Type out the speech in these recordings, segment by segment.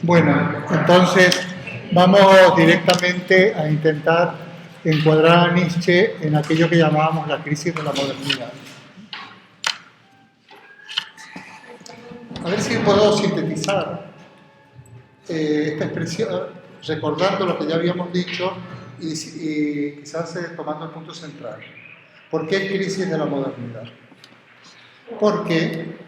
Bueno, entonces vamos directamente a intentar encuadrar a Nietzsche en aquello que llamábamos la crisis de la modernidad. A ver si puedo sintetizar esta expresión, recordando lo que ya habíamos dicho y quizás tomando el punto central. ¿Por qué crisis de la modernidad? Porque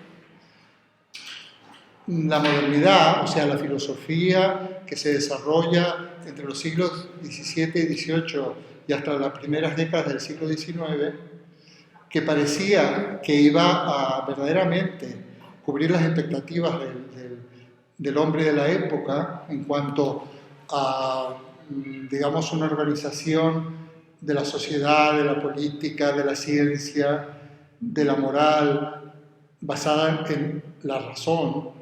la modernidad, o sea, la filosofía que se desarrolla entre los siglos XVII y XVIII y hasta las primeras décadas del siglo XIX, que parecía que iba a verdaderamente cubrir las expectativas del hombre de la época en cuanto a, digamos, una organización de la sociedad, de la política, de la ciencia, de la moral, basada en la razón,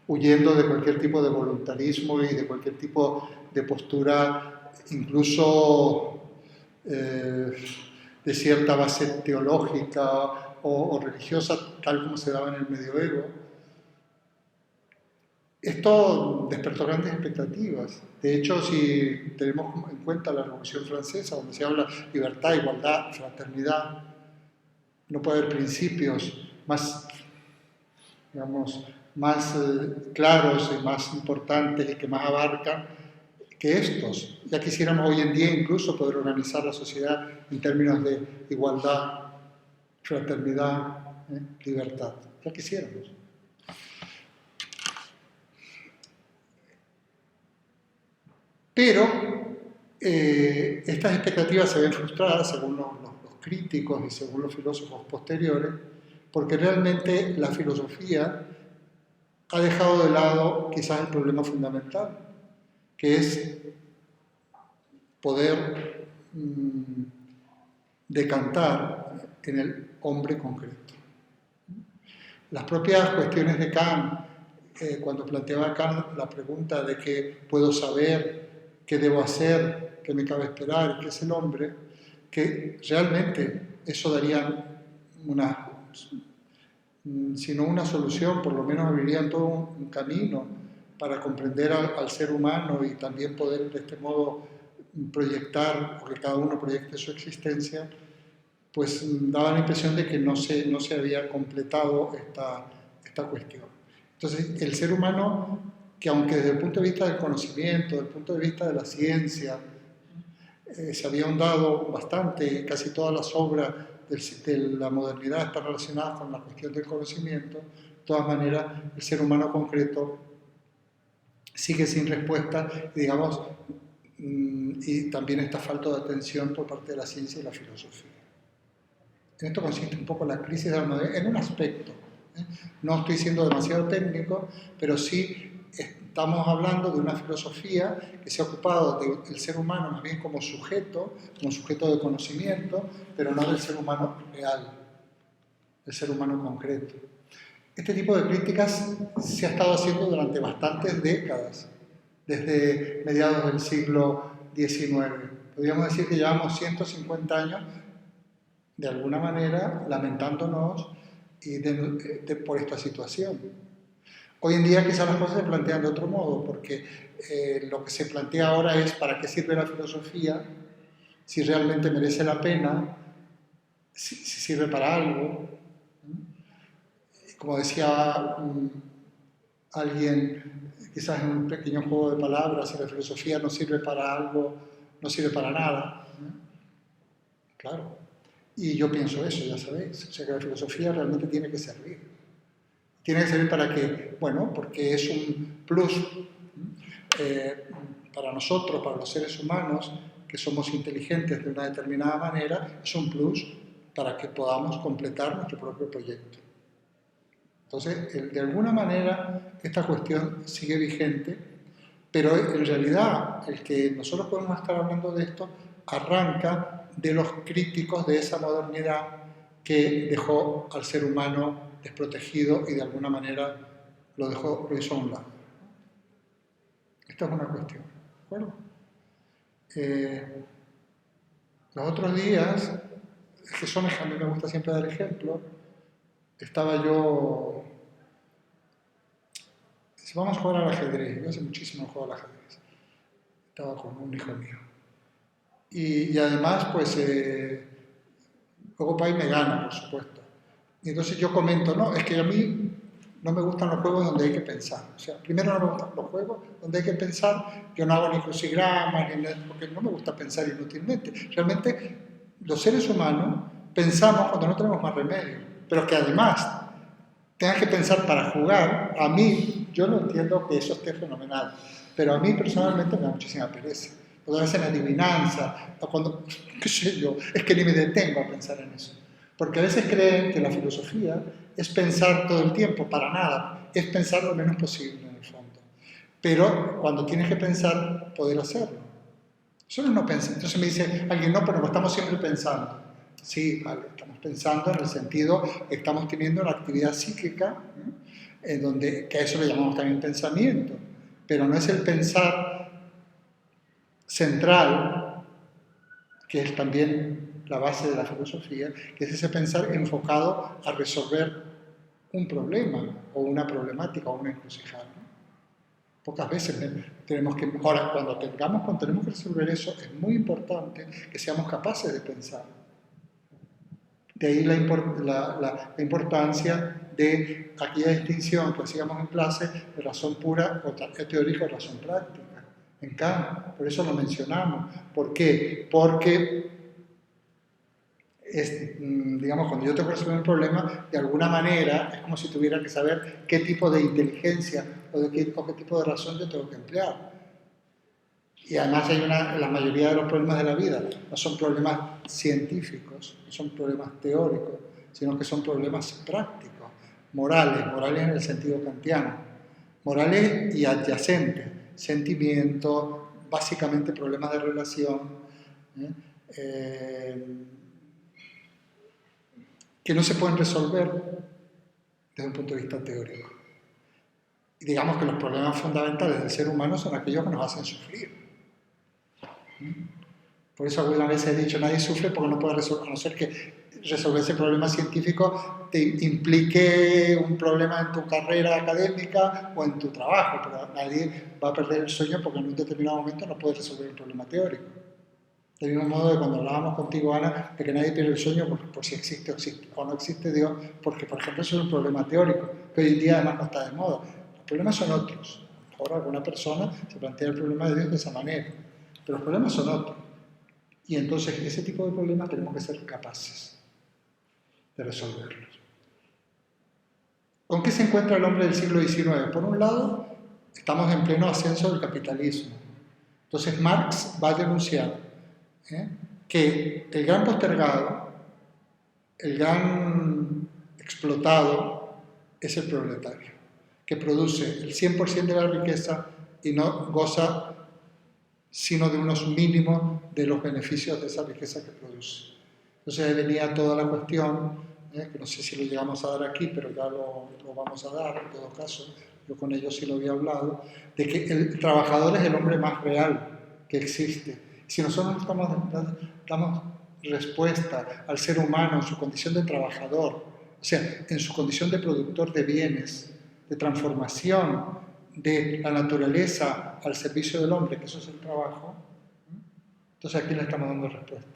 huyendo de cualquier tipo de voluntarismo y de cualquier tipo de postura, incluso de cierta base teológica o religiosa, tal como se daba en el medioevo. Esto despertó grandes expectativas. De hecho, si tenemos en cuenta la Revolución Francesa, donde se habla de libertad, igualdad, fraternidad, no puede haber principios más, digamos, más claros y más importantes y que más abarcan que estos. Ya quisiéramos hoy en día incluso poder organizar la sociedad en términos de igualdad, fraternidad, libertad. Ya quisiéramos. Pero estas expectativas se ven frustradas, según los críticos y según los filósofos posteriores, porque realmente la filosofía ha dejado de lado quizás el problema fundamental, que es poder decantar en el hombre concreto. Las propias cuestiones de Kant, cuando planteaba Kant la pregunta de qué puedo saber, qué debo hacer, qué me cabe esperar, qué es el hombre, que realmente eso daría si no una solución, por lo menos abrirían todo un camino para comprender al ser humano y también poder de este modo proyectar, o que cada uno proyecte su existencia, pues daba la impresión de que no se había completado esta cuestión. Entonces, el ser humano, que aunque desde el punto de vista del conocimiento, desde el punto de vista de la ciencia, se había ahondado bastante, casi todas las obras de la modernidad están relacionadas con la cuestión del conocimiento, de todas maneras, el ser humano concreto sigue sin respuesta, y digamos, y también esta falta de atención por parte de la ciencia y la filosofía. En esto consiste un poco la crisis de la modernidad, en un aspecto. No estoy siendo demasiado técnico, pero sí estamos hablando de una filosofía que se ha ocupado del ser humano más bien como sujeto de conocimiento, pero no del ser humano real, del ser humano concreto. Este tipo de críticas se ha estado haciendo durante bastantes décadas, desde mediados del siglo XIX. Podríamos decir que llevamos 150 años, de alguna manera, lamentándonos por esta situación. Hoy en día quizás las cosas se plantean de otro modo, porque lo que se plantea ahora es ¿para qué sirve la filosofía? Si realmente merece la pena, si sirve para algo. Como decía alguien, quizás en un pequeño juego de palabras, si la filosofía no sirve para algo, no sirve para nada. Claro. Y yo pienso eso, ya sabéis. O sea que la filosofía realmente tiene que servir. Tiene que servir para qué? Bueno, porque es un plus para nosotros, para los seres humanos, que somos inteligentes de una determinada manera, es un plus para que podamos completar nuestro propio proyecto. Entonces, de alguna manera, esta cuestión sigue vigente, pero en realidad, el que nosotros podemos estar hablando de esto arranca de los críticos de esa modernidad que dejó al ser humano desprotegido y de alguna manera lo hizo a un lado. Esta es una cuestión, ¿de acuerdo? Los otros días, que son, a mí me gusta siempre dar ejemplo, estaba yo vamos a jugar al ajedrez. Yo hace muchísimo juego al ajedrez. Estaba con un hijo mío. Y además, pues, luego Pai me gana, por supuesto. Y entonces yo comento, no, es que a mí no me gustan los juegos donde hay que pensar. O sea, primero no me gustan los juegos donde hay que pensar. Yo no hago ni crucigramas, ni nada, porque no me gusta pensar inútilmente. Realmente, los seres humanos pensamos cuando no tenemos más remedio. Pero que además tengas que pensar para jugar, a mí, yo no entiendo que eso esté fenomenal. Pero a mí personalmente me da muchísima pereza. Cuando hacen adivinanza, o cuando, qué sé yo, es que ni me detengo a pensar en eso. Porque a veces creen que la filosofía es pensar todo el tiempo, para nada, es pensar lo menos posible en el fondo. Pero cuando tienes que pensar, poder hacerlo. Solo no pensar. Entonces me dice alguien, no, pero no estamos siempre pensando. Sí, vale, estamos pensando en el sentido que estamos teniendo una actividad psíquica, en donde, que a eso le llamamos también pensamiento, pero no es el pensar central, que es también la base de la filosofía, que es ese pensar enfocado a resolver un problema o una problemática o una encrucijada. Pocas veces tenemos que... Ahora, cuando tenemos que resolver eso, es muy importante que seamos capaces de pensar. De ahí la importancia de aquella distinción que hacíamos en clase de razón pura o teórica o razón práctica. En Kant, por eso lo mencionamos. ¿Por qué? Porque digamos, cuando yo tengo que resolver un problema, de alguna manera es como si tuviera que saber qué tipo de inteligencia o qué tipo de razón yo tengo que emplear. Y además la mayoría de los problemas de la vida no son problemas científicos, no son problemas teóricos, sino que son problemas prácticos, morales en el sentido kantiano, morales y adyacentes, sentimientos, básicamente problemas de relación, que no se pueden resolver desde un punto de vista teórico. Y digamos que los problemas fundamentales del ser humano son aquellos que nos hacen sufrir. Por eso alguna vez he dicho, nadie sufre porque no puede resolver, a no ser que resolver ese problema científico te implique un problema en tu carrera académica o en tu trabajo, pero nadie va a perder el sueño porque en un determinado momento no puede resolver un problema teórico. Del mismo modo de cuando hablábamos contigo, Ana, de que nadie pierde el sueño por si existe o no existe Dios, porque, por ejemplo, eso es un problema teórico, que hoy en día además no está de moda. Los problemas son otros. Ahora alguna persona se plantea el problema de Dios de esa manera, pero los problemas son otros. Y entonces ese tipo de problemas tenemos que ser capaces de resolverlos. ¿Con qué se encuentra el hombre del siglo XIX? Por un lado, estamos en pleno ascenso del capitalismo. Entonces Marx va a denunciar que el gran postergado, el gran explotado, es el proletario, que produce el 100% de la riqueza y no goza sino de unos mínimos de los beneficios de esa riqueza que produce. Entonces ahí venía toda la cuestión, que no sé si lo llegamos a dar aquí, pero ya lo vamos a dar en todo caso, yo con ellos sí lo había hablado, de que el trabajador es el hombre más real que existe. Si nosotros damos respuesta al ser humano en su condición de trabajador, o sea, en su condición de productor de bienes, de transformación de la naturaleza al servicio del hombre, que eso es el trabajo, entonces aquí le estamos dando respuesta.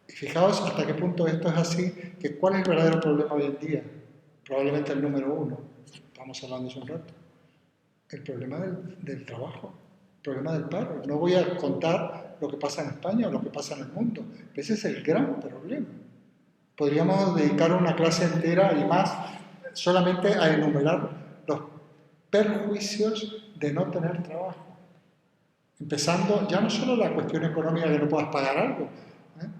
Y fijaos hasta qué punto esto es así, que cuál es el verdadero problema hoy en día, probablemente el número uno, estamos hablando hace un rato, el problema del trabajo. Problema del paro. No voy a contar lo que pasa en España o lo que pasa en el mundo. Ese es el gran problema. Podríamos dedicar una clase entera y más solamente a enumerar los perjuicios de no tener trabajo. Empezando ya no solo la cuestión económica de que no puedas pagar algo,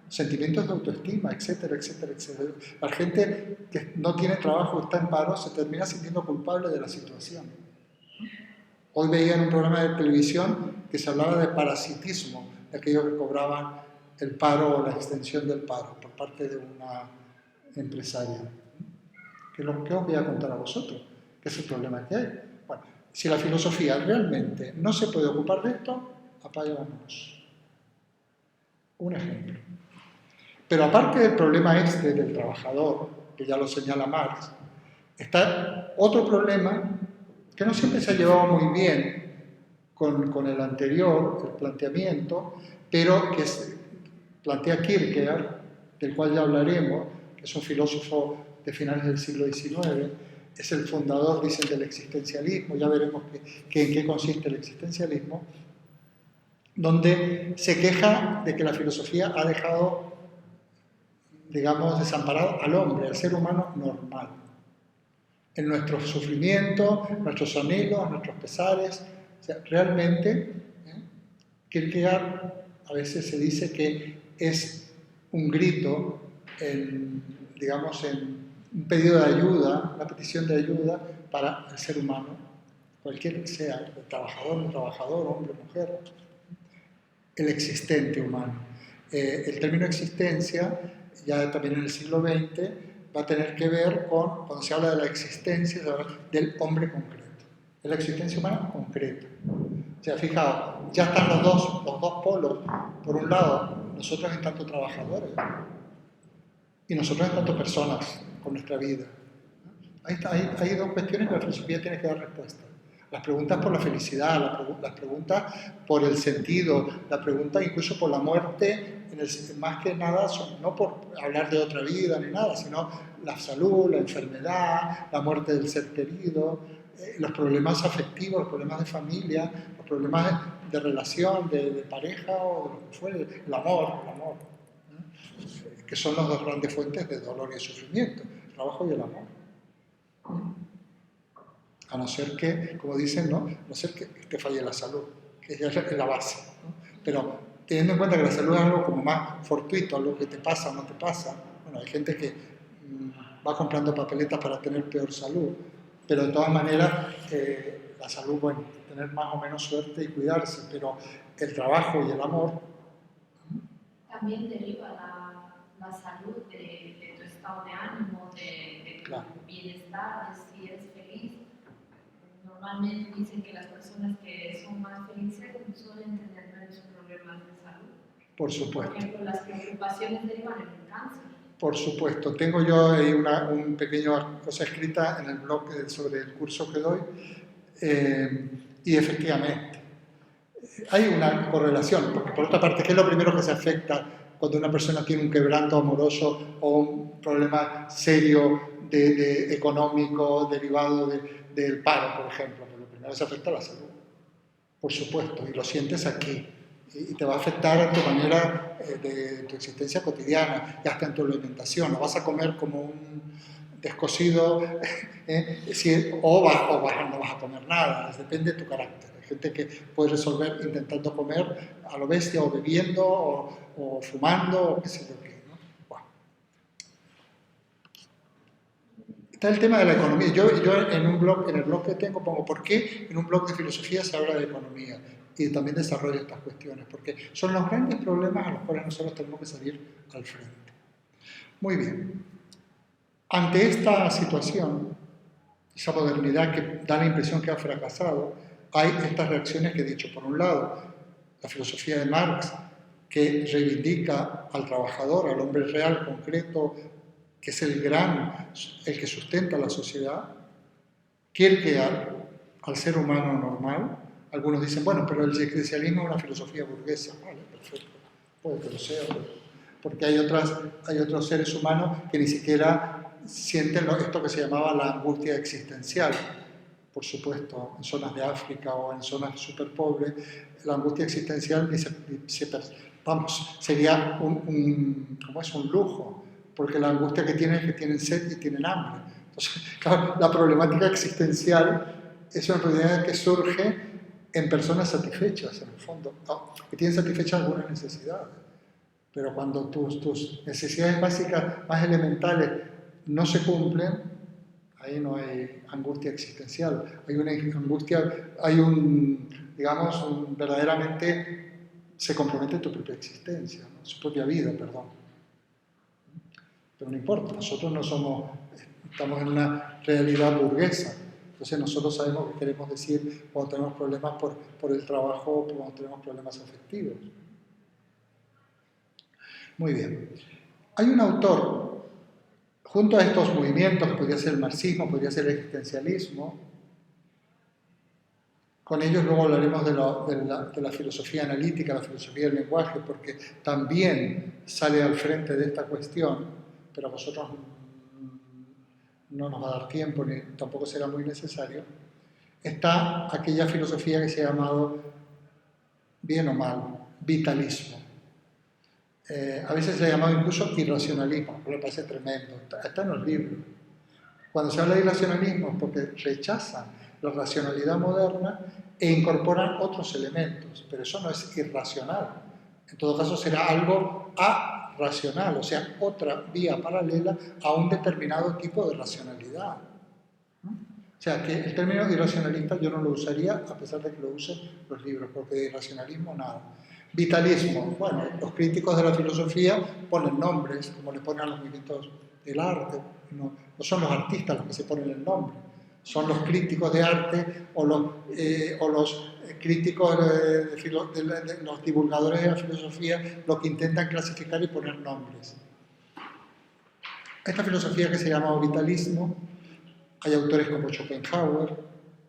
sentimientos de autoestima, etcétera, etcétera, etcétera. La gente que no tiene trabajo, está en paro, se termina sintiendo culpable de la situación. Hoy veía en un programa de televisión que se hablaba de parasitismo, de aquellos que cobraban el paro o la extensión del paro por parte de una empresaria. ¿Qué os voy a contar a vosotros? ¿Qué es el problema que hay? Bueno, si la filosofía realmente no se puede ocupar de esto, apagámonos. Un ejemplo. Pero aparte del problema del trabajador, que ya lo señala Marx, está otro problema que no siempre se ha llevado muy bien con el anterior, el planteamiento, pero que plantea Kierkegaard, del cual ya hablaremos, que es un filósofo de finales del siglo XIX, es el fundador, dicen, del existencialismo, ya veremos en qué consiste el existencialismo, donde se queja de que la filosofía ha dejado, digamos, desamparado al hombre, al ser humano normal, en nuestros sufrimientos, nuestros anhelos, nuestros pesares. O sea, realmente, Kierkegaard a veces se dice que es un grito, digamos, en un pedido de ayuda, una petición de ayuda para el ser humano, cualquiera que sea, el trabajador, no trabajador, hombre, mujer, el existente humano. El término existencia, ya también en el siglo XX, va a tener que ver con, cuando se habla de la existencia, se habla del hombre concreto. Es la existencia humana concreta. O sea, fijaos, ya están los dos polos. Por un lado, nosotros en tanto trabajadores y nosotros en tanto personas con nuestra vida. Hay dos cuestiones que la filosofía tiene que dar respuesta. Las preguntas por la felicidad, las preguntas por el sentido, la pregunta incluso por la muerte, más que nada, no por hablar de otra vida ni nada, sino la salud, la enfermedad, la muerte del ser querido, los problemas afectivos, los problemas de familia, los problemas de relación, de pareja o de lo que fuere, el amor, que son las dos grandes fuentes de dolor y sufrimiento, el trabajo y el amor. A no ser que, como dicen, ¿no? A no ser que te falle la salud, que ya es la base, ¿no? Pero teniendo en cuenta que la salud es algo como más fortuito, algo que te pasa o no te pasa, bueno, hay gente que va comprando papeletas para tener peor salud, pero de todas maneras la salud, bueno, tener más o menos suerte y cuidarse, pero el trabajo y el amor... También deriva la salud de tu estado de ánimo, de tu bienestar, de si eres feliz. Normalmente dicen que las personas que son más felices suelen tener menos problemas de salud. Por supuesto. Por ejemplo, las preocupaciones derivan en el cáncer. Por supuesto. Tengo yo ahí un pequeño cosa escrita en el blog sobre el curso que doy y efectivamente hay una correlación, porque por otra parte, ¿qué es lo primero que se afecta cuando una persona tiene un quebranto amoroso o un problema serio económico derivado del paro, por ejemplo? Pues lo primero se afecta a la salud, por supuesto, y lo sientes aquí. Y te va a afectar a tu manera de tu existencia cotidiana y hasta en tu alimentación. No vas a comer como un descosido o no vas a comer nada, depende de tu carácter. Hay gente que puede resolver intentando comer a lo bestia o bebiendo o fumando o qué sé yo qué, ¿no? Bueno. Está el tema de la economía. Yo en el blog que tengo pongo ¿por qué en un blog de filosofía se habla de economía? Y también desarrollo estas cuestiones, porque son los grandes problemas a los cuales nosotros tenemos que salir al frente. Muy bien. Ante esta situación, esa modernidad que da la impresión que ha fracasado, hay estas reacciones que he dicho. Por un lado, la filosofía de Marx, que reivindica al trabajador, al hombre real, concreto, que es el que sustenta la sociedad. Kierkegaard, al ser humano normal. Algunos dicen, bueno, pero el existencialismo es una filosofía burguesa. Vale, perfecto, puede que lo sea, porque hay otros seres humanos que ni siquiera sienten esto que se llamaba la angustia existencial. Por supuesto, en zonas de África o en zonas súper pobres, la angustia existencial sería un lujo, porque la angustia que tienen es que tienen sed y tienen hambre. Entonces, claro, la problemática existencial es una realidad que surge en personas satisfechas, en el fondo, que tienen satisfechas algunas necesidades. Pero cuando tus necesidades básicas más elementales no se cumplen, ahí no hay angustia existencial. Hay una angustia, verdaderamente se compromete tu propia existencia, ¿no? Su propia vida, perdón. Pero no importa, nosotros estamos en una realidad burguesa. Entonces nosotros sabemos qué queremos decir cuando tenemos problemas por el trabajo o cuando tenemos problemas afectivos. Muy bien. Hay un autor, junto a estos movimientos, que podría ser el marxismo, podría ser el existencialismo, Con ellos luego hablaremos de la filosofía analítica, la filosofía del lenguaje, porque también sale al frente de esta cuestión, pero a vosotros no nos va a dar tiempo, ni tampoco será muy necesario. Está aquella filosofía que se ha llamado, bien o mal, vitalismo. A veces se ha llamado incluso irracionalismo, me parece tremendo, está en los libros. Cuando se habla de irracionalismo es porque rechazan la racionalidad moderna e incorporan otros elementos, pero eso no es irracional. En todo caso será algo arracional, o sea, otra vía paralela a un determinado tipo de racionalidad. O sea, que el término irracionalista yo no lo usaría, a pesar de que lo usen los libros, porque de irracionalismo nada. Vitalismo, bueno, los críticos de la filosofía ponen nombres, como le ponen a los movimientos del arte, no son los artistas los que se ponen el nombre, son los críticos de arte o los críticos de los divulgadores de la filosofía los que intentan clasificar y poner nombres. Esta filosofía que se llama vitalismo, hay autores como Schopenhauer,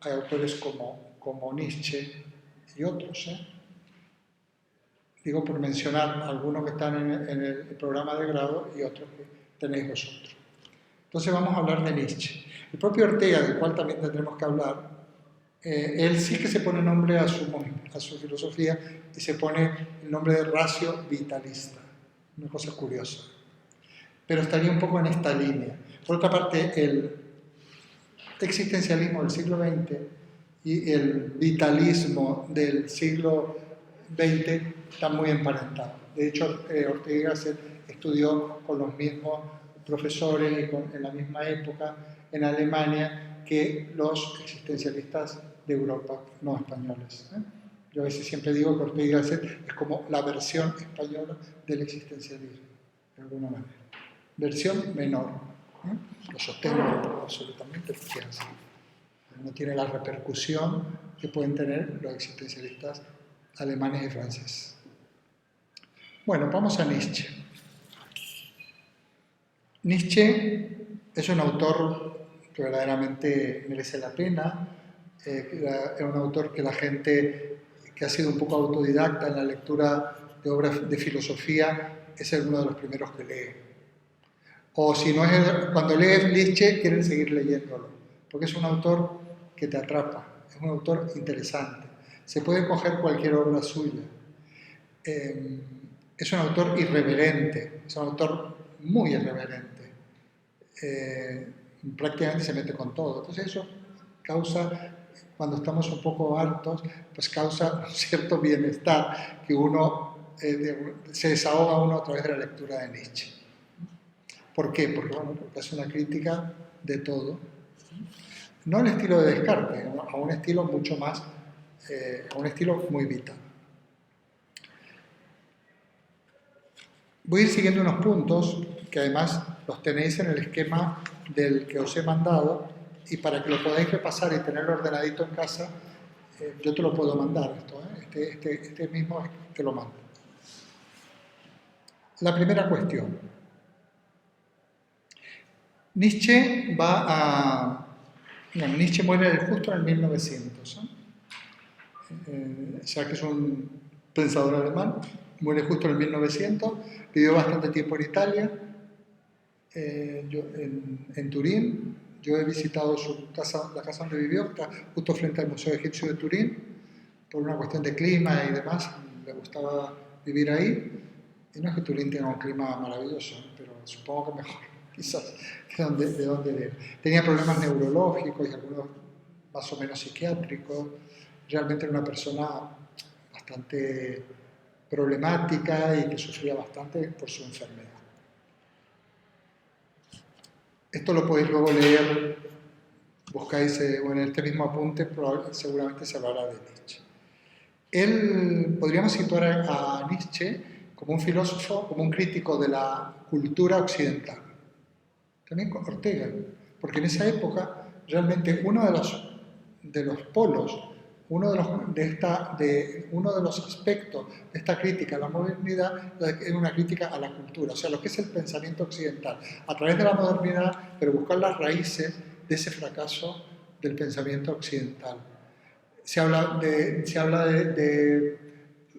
hay autores como Nietzsche y otros, Digo por mencionar algunos que están en el programa de grado y otros que tenéis vosotros. Entonces vamos a hablar de Nietzsche. El propio Ortega, del cual también tendremos que hablar, él sí que se pone nombre a su filosofía y se pone el nombre de ratio vitalista. Una cosa curiosa. Pero estaría un poco en esta línea. Por otra parte, el existencialismo del siglo XX y el vitalismo del siglo XX están muy emparentados. De hecho, Ortega estudió con los mismos profesores en la misma época en Alemania que los existencialistas de Europa, no españoles. Yo a veces siempre digo que Ortega es como la versión española del existencialismo, de alguna manera. Versión menor. Lo sostengo absolutamente porque es así. No tiene la repercusión que pueden tener los existencialistas alemanes y franceses. Bueno, vamos a Nietzsche. Nietzsche es un autor que verdaderamente merece la pena, es un autor que la gente que ha sido un poco autodidacta en la lectura de obras de filosofía es uno de los primeros que lee. O si no es cuando lees Nietzsche, quieren seguir leyéndolo, porque es un autor que te atrapa, es un autor interesante. Se puede coger cualquier obra suya. Es un autor irreverente, es un autor muy irreverente. Prácticamente se mete con todo. Entonces eso causa, cuando estamos un poco hartos, pues causa un cierto bienestar que uno se desahoga uno a través de la lectura de Nietzsche. ¿Por qué? Porque es una crítica de todo. No el estilo de Descartes, a un estilo mucho más, a un estilo muy vital. Voy a ir siguiendo unos puntos que además los tenéis en el esquema del que os he mandado y para que lo podáis repasar y tenerlo ordenadito en casa, yo te lo puedo mandar esto, este mismo te lo mando. La primera cuestión. Nietzsche Nietzsche muere justo en el 1900, ya que es un pensador alemán, muere justo en el 1900, vivió bastante tiempo en Italia, en Turín. Yo he visitado su casa, la casa donde vivió, está justo frente al Museo Egipcio de Turín, por una cuestión de clima y demás, le gustaba vivir ahí. Y no es que Turín tenga un clima maravilloso, pero supongo que mejor, quizás, de donde era. Tenía problemas neurológicos y algunos más o menos psiquiátricos. Realmente era una persona bastante problemática y que sufría bastante por su enfermedad. Esto lo podéis luego leer, buscáis en este mismo apunte, seguramente se hablará de Nietzsche. Podríamos situar a Nietzsche como un filósofo, como un crítico de la cultura occidental. También con Ortega, porque en esa época realmente uno de los polos, uno de los aspectos de esta crítica a la modernidad es una crítica a la cultura, o sea, lo que es el pensamiento occidental, a través de la modernidad, pero buscar las raíces de ese fracaso del pensamiento occidental.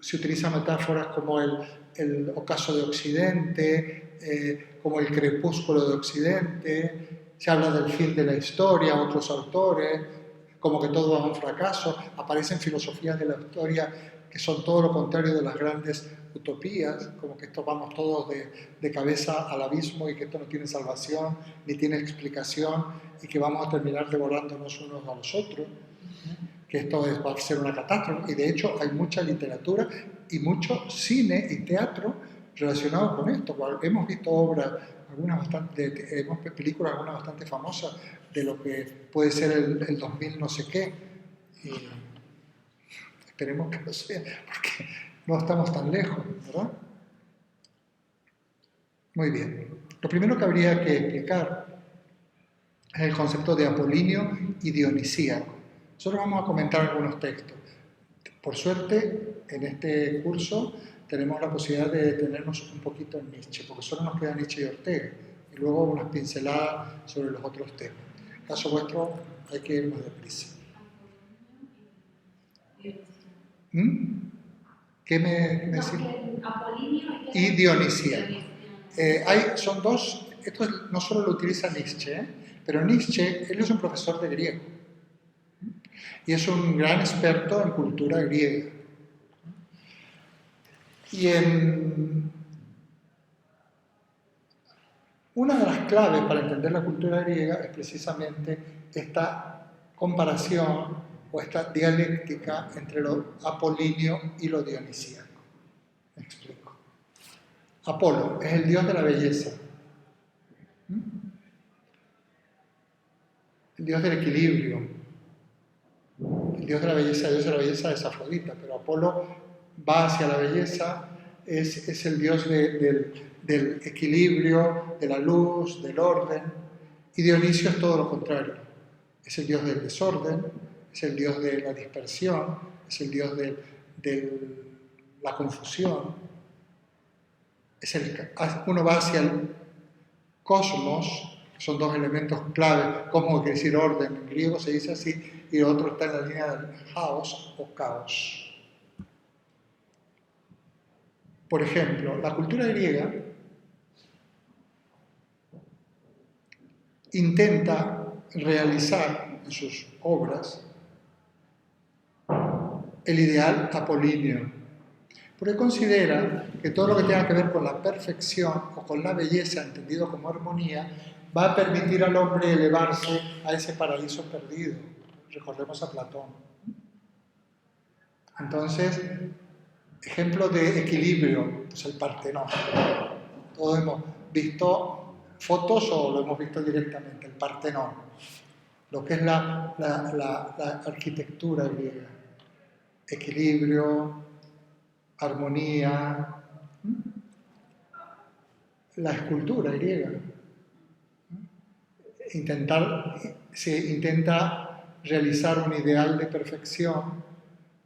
se utilizan metáforas como el ocaso de Occidente, como el crepúsculo de Occidente, se habla del fin de la historia, otros autores, como que todo es un fracaso, aparecen filosofías de la historia que son todo lo contrario de las grandes utopías, como que esto vamos todos de cabeza al abismo y que esto no tiene salvación, ni tiene explicación y que vamos a terminar devorándonos unos a los otros, que esto va a ser una catástrofe. Y de hecho hay mucha literatura y mucho cine y teatro relacionado con esto. Hemos visto obras, películas algunas bastante famosas de lo que puede ser el 2000 no sé qué. Y esperemos que lo sea, porque no estamos tan lejos, ¿verdad? Muy bien. Lo primero que habría que explicar es el concepto de apolíneo y dionisíaco. Nosotros vamos a comentar algunos textos. Por suerte, en este curso tenemos la posibilidad de detenernos un poquito en Nietzsche, porque solo nos queda Nietzsche y Ortega, y luego unas pinceladas sobre los otros temas. En caso vuestro, hay que ir más deprisa. ¿Qué me decís? Y dionisíaco. Son dos, esto no solo lo utiliza Nietzsche, pero Nietzsche, él es un profesor de griego y es un gran experto en cultura griega. Y una de las claves para entender la cultura griega es precisamente esta comparación o esta dialéctica entre lo apolíneo y lo dionisíaco. Me explico. Apolo es el dios de la belleza, el dios del equilibrio, el dios de la belleza es Afrodita, pero Apolo va hacia la belleza, es el dios del equilibrio, de la luz, del orden, y Dionisio es todo lo contrario, es el dios del desorden, es el dios de la dispersión, es el dios de la confusión, uno va hacia el cosmos, son dos elementos clave, cosmos quiere decir orden, en griego se dice así, y el otro está en la línea del caos o caos. Por ejemplo, la cultura griega intenta realizar en sus obras el ideal apolíneo, porque considera que todo lo que tenga que ver con la perfección o con la belleza, entendido como armonía, va a permitir al hombre elevarse a ese paraíso perdido. Recordemos a Platón. Entonces, ejemplo de equilibrio, pues el Partenón. Todos hemos visto fotos o lo hemos visto directamente, el Partenón. Lo que es la arquitectura griega. Equilibrio, armonía, la escultura griega. Se intenta realizar un ideal de perfección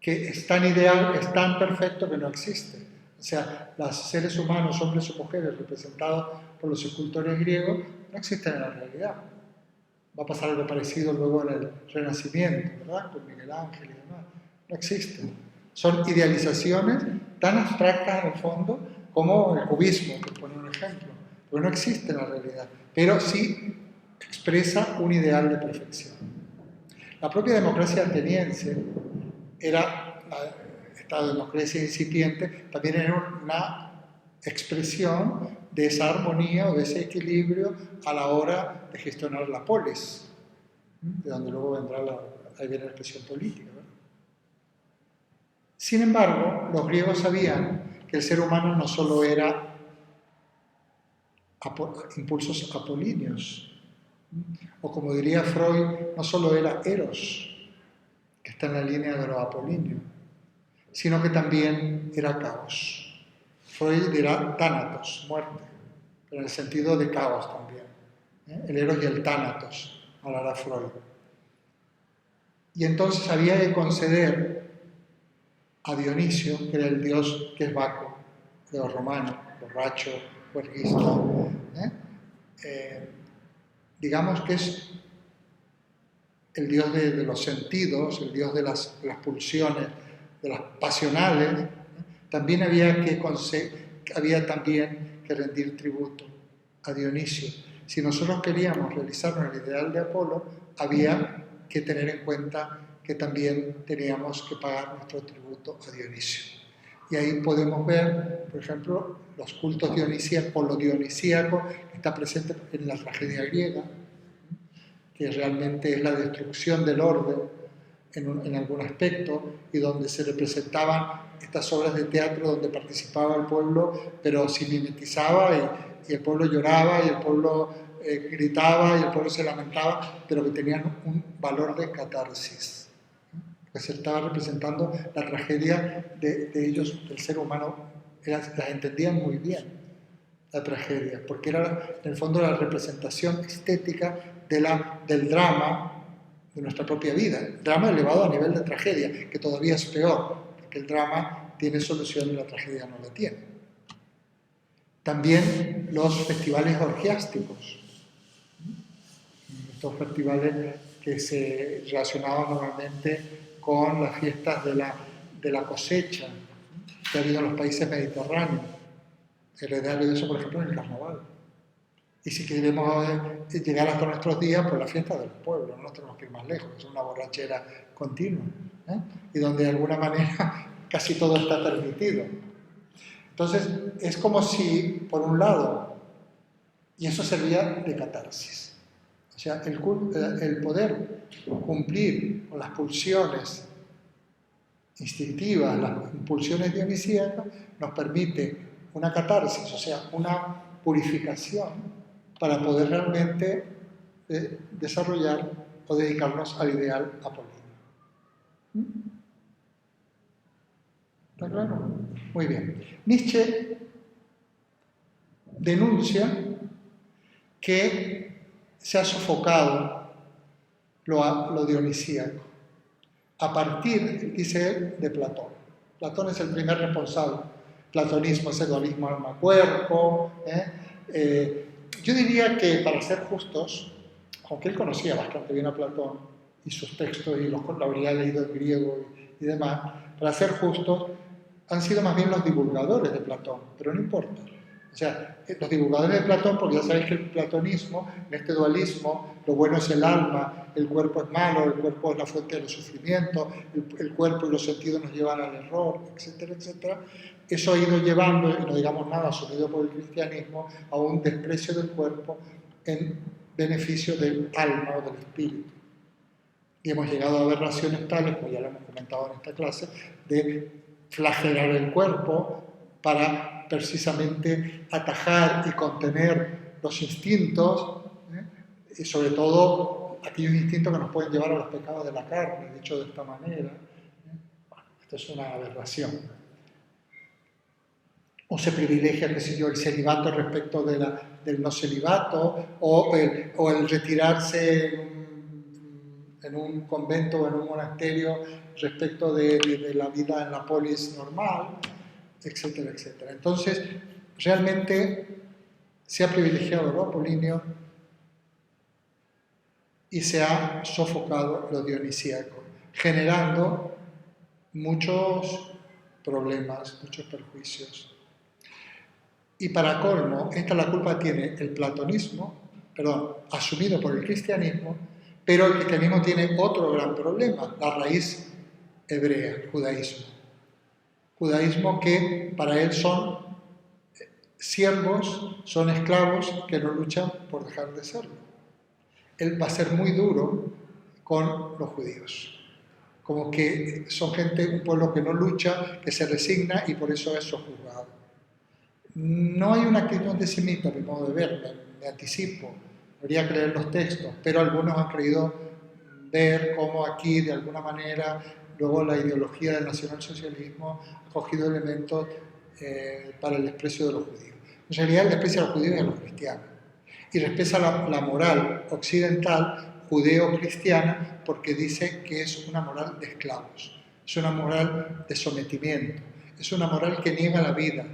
que es tan ideal, es tan perfecto que no existe. O sea, los seres humanos, hombres o mujeres, representados por los escultores griegos, no existen en la realidad. Va a pasar algo parecido luego en el Renacimiento, ¿verdad? Con Miguel Ángel y demás. No existen. Son idealizaciones tan abstractas en el fondo como el cubismo, por poner un ejemplo. Porque no existe en la realidad, pero sí expresa un ideal de perfección. La propia democracia ateniense esta democracia incipiente, también era una expresión de esa armonía o de ese equilibrio a la hora de gestionar la polis, de donde luego ahí viene la expresión política, ¿verdad? Sin embargo, los griegos sabían que el ser humano no solo era impulsos apolíneos, o como diría Freud, no solo era eros, que está en la línea de lo apolíneo, sino que también era caos. Freud dirá tánatos, muerte, pero en el sentido de caos también. El eros y el tánatos, hablará Freud. Y entonces había que conceder a Dionisio, que era el dios que es Baco, de los romanos, borracho, juerguista, digamos que es el Dios de los sentidos, el Dios de las pulsiones, de las pasionales, también había también que rendir tributo a Dionisio. Si nosotros queríamos realizarnos el ideal de Apolo, había que tener en cuenta que también teníamos que pagar nuestro tributo a Dionisio. Y ahí podemos ver, por ejemplo, los cultos dionisíacos, lo dionisíaco que está presente en la tragedia griega, que realmente es la destrucción del orden en algún aspecto, y donde se representaban estas obras de teatro donde participaba el pueblo, pero se mimetizaba y el pueblo lloraba y el pueblo gritaba y el pueblo se lamentaba, pero que tenían un valor de catarsis. Que se estaba representando la tragedia de ellos, del ser humano, las entendían muy bien, la tragedia, porque era en el fondo la representación estética del drama de nuestra propia vida. El drama elevado a nivel de tragedia, que todavía es peor, porque el drama tiene solución y la tragedia no la tiene. También los festivales orgiásticos, estos festivales que se relacionaban normalmente con las fiestas de la cosecha que ha habido en los países mediterráneos. Heredero de eso, por ejemplo, en el carnaval. Y si queremos llegar hasta nuestros días, pues la fiesta del pueblo, no nos tenemos que ir más lejos, es una borrachera continua, y donde de alguna manera casi todo está permitido. Entonces, es como si, por un lado, y eso servía de catarsis, o sea, el poder cumplir con las pulsiones instintivas, las pulsiones dionisíacas, nos permite una catarsis, o sea, una purificación para poder realmente desarrollar o dedicarnos al ideal apolíneo. ¿Está claro? Muy bien. Nietzsche denuncia que se ha sofocado lo dionisíaco a partir, dice él, de Platón. Platón es el primer responsable. Platonismo es hedonismo alma-cuerpo. Yo diría que, para ser justos, aunque él conocía bastante bien a Platón y sus textos y lo habría leído en griego y demás, para ser justos, han sido más bien los divulgadores de Platón, pero no importa. O sea, los divulgadores de Platón, porque ya sabéis que el platonismo, en este dualismo, lo bueno es el alma, el cuerpo es malo, el cuerpo es la fuente de los sufrimientos, el cuerpo y los sentidos nos llevan al error, etcétera, etcétera. Eso ha ido llevando, y no digamos nada, asumido por el cristianismo, a un desprecio del cuerpo en beneficio del alma o del espíritu. Y hemos llegado a aberraciones tales, como ya lo hemos comentado en esta clase, de flagelar el cuerpo para precisamente atajar y contener los instintos, y sobre todo aquellos instintos que nos pueden llevar a los pecados de la carne, dicho de esta manera. Bueno, esto es una aberración. O se privilegia, qué sé yo, el celibato respecto del no celibato, o el retirarse en un convento o en un monasterio respecto de la vida en la polis normal, etcétera, etcétera. Entonces, realmente se ha privilegiado lo apolíneo y se ha sofocado lo dionisíaco, generando muchos problemas, muchos perjuicios. Y para colmo, la culpa tiene el platonismo, asumido por el cristianismo, pero el cristianismo tiene otro gran problema, la raíz hebrea, el judaísmo. Judaísmo que para él son siervos, son esclavos que no luchan por dejar de serlo. Él va a ser muy duro con los judíos, como que son un pueblo que no lucha, que se resigna y por eso es sojuzgado. No hay una actitud antisemita, a mi modo de ver, me anticipo, habría que leer los textos, pero algunos han creído ver cómo aquí, de alguna manera, luego la ideología del nacionalsocialismo ha cogido elementos para el desprecio de los judíos. En realidad, el desprecio a los judíos y a los cristianos. Y respeta la moral occidental, judeo-cristiana, porque dice que es una moral de esclavos, es una moral de sometimiento, es una moral que niega la vida,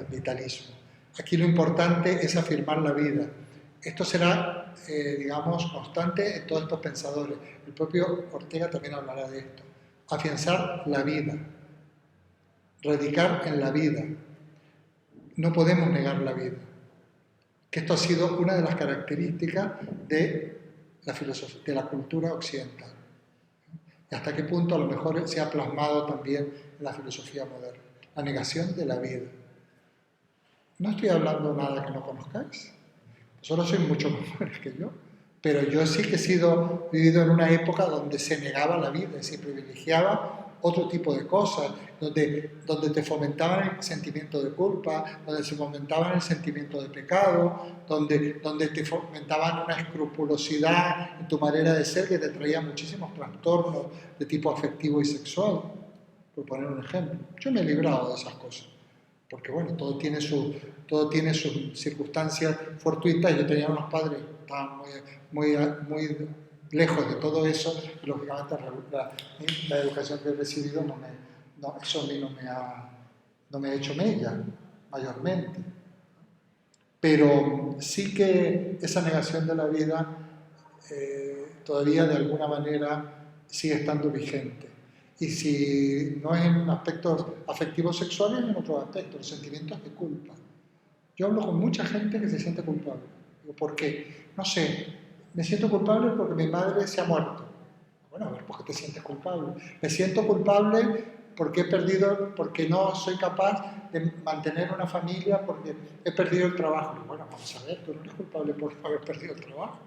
vitalismo. Aquí lo importante es afirmar la vida. Esto será digamos, constante en todos estos pensadores. El propio Ortega también hablará de esto. Afianzar la vida, radicar en la vida. No podemos negar la vida. Que esto ha sido una de las características de la filosofía, de la cultura occidental. Y hasta qué punto a lo mejor se ha plasmado también en la filosofía moderna. La negación de la vida. No estoy hablando nada que no conozcáis. Vosotros sois mucho más jóvenes que yo. Pero yo sí que he vivido en una época donde se negaba la vida, se privilegiaba otro tipo de cosas, donde te fomentaban el sentimiento de culpa, donde se fomentaban el sentimiento de pecado, donde te fomentaban una escrupulosidad en tu manera de ser que te traía muchísimos trastornos de tipo afectivo y sexual, por poner un ejemplo. Yo me he librado de esas cosas, porque bueno, todo tiene sus circunstancias fortuitas. Yo tenía unos padres que estaban muy lejos de todo eso, y lógicamente la educación que he recibido eso a mí no me ha hecho mella, mayormente. Pero sí que esa negación de la vida todavía de alguna manera sigue estando vigente. Y si no es en aspectos afectivos sexuales, en otros aspectos, los sentimientos de culpa. Yo hablo con mucha gente que se siente culpable. Digo, ¿por qué? No sé, me siento culpable porque mi madre se ha muerto. Bueno, a ver, ¿por qué te sientes culpable? Me siento culpable porque no soy capaz de mantener una familia, porque he perdido el trabajo. Bueno, vamos a ver, tú no eres culpable por haber perdido el trabajo.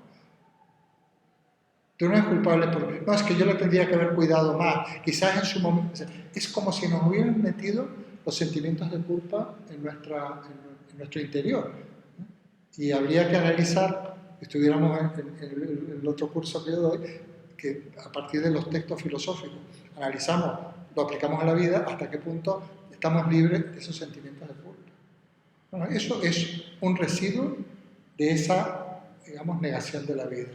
Tú no eres culpable porque... No, es que yo le tendría que haber cuidado más. Quizás en su momento... Es como si nos hubieran metido los sentimientos de culpa en nuestro interior. Y habría que analizar, estuviéramos en el otro curso que yo doy, que a partir de los textos filosóficos analizamos, lo aplicamos a la vida, hasta qué punto estamos libres de esos sentimientos de culpa. Bueno, eso es un residuo de esa, digamos, negación de la vida.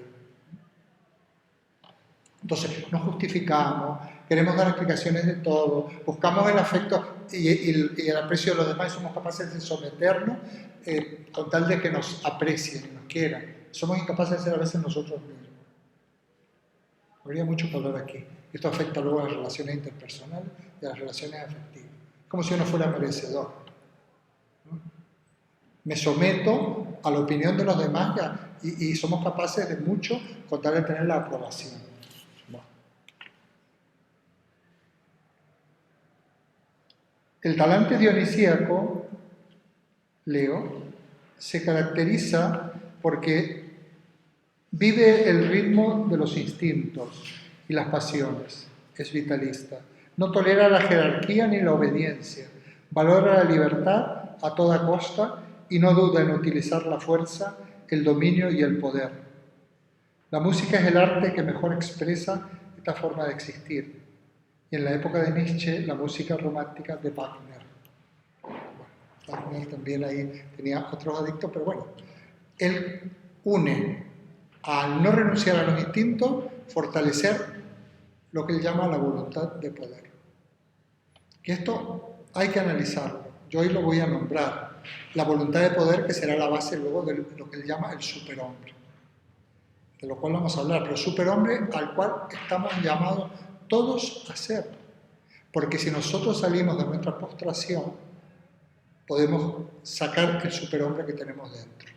Entonces, nos justificamos, queremos dar explicaciones de todo, buscamos el afecto y el aprecio de los demás y somos capaces de someternos con tal de que nos aprecien y nos quieran. Somos incapaces de ser a veces nosotros mismos. Habría mucho que hablar aquí. Esto afecta luego a las relaciones interpersonales y a las relaciones afectivas. Como si uno fuera merecedor, ¿no? Me someto a la opinión de los demás y somos capaces de mucho con tal de tener la aprobación. El talante dionisíaco, Leo, se caracteriza porque vive el ritmo de los instintos y las pasiones, es vitalista. No tolera la jerarquía ni la obediencia, valora la libertad a toda costa y no duda en utilizar la fuerza, el dominio y el poder. La música es el arte que mejor expresa esta forma de existir. Y en la época de Nietzsche, la música romántica de Wagner. Bueno, Wagner también ahí tenía otros adictos, pero bueno, él une al no renunciar a los instintos, fortalecer lo que él llama la voluntad de poder. Que esto hay que analizarlo. Yo hoy lo voy a nombrar. La voluntad de poder, que será la base luego de lo que él llama el superhombre. De lo cual vamos a hablar, pero superhombre al cual estamos llamados todos a ser. Porque si nosotros salimos de nuestra postración, podemos sacar el superhombre que tenemos dentro.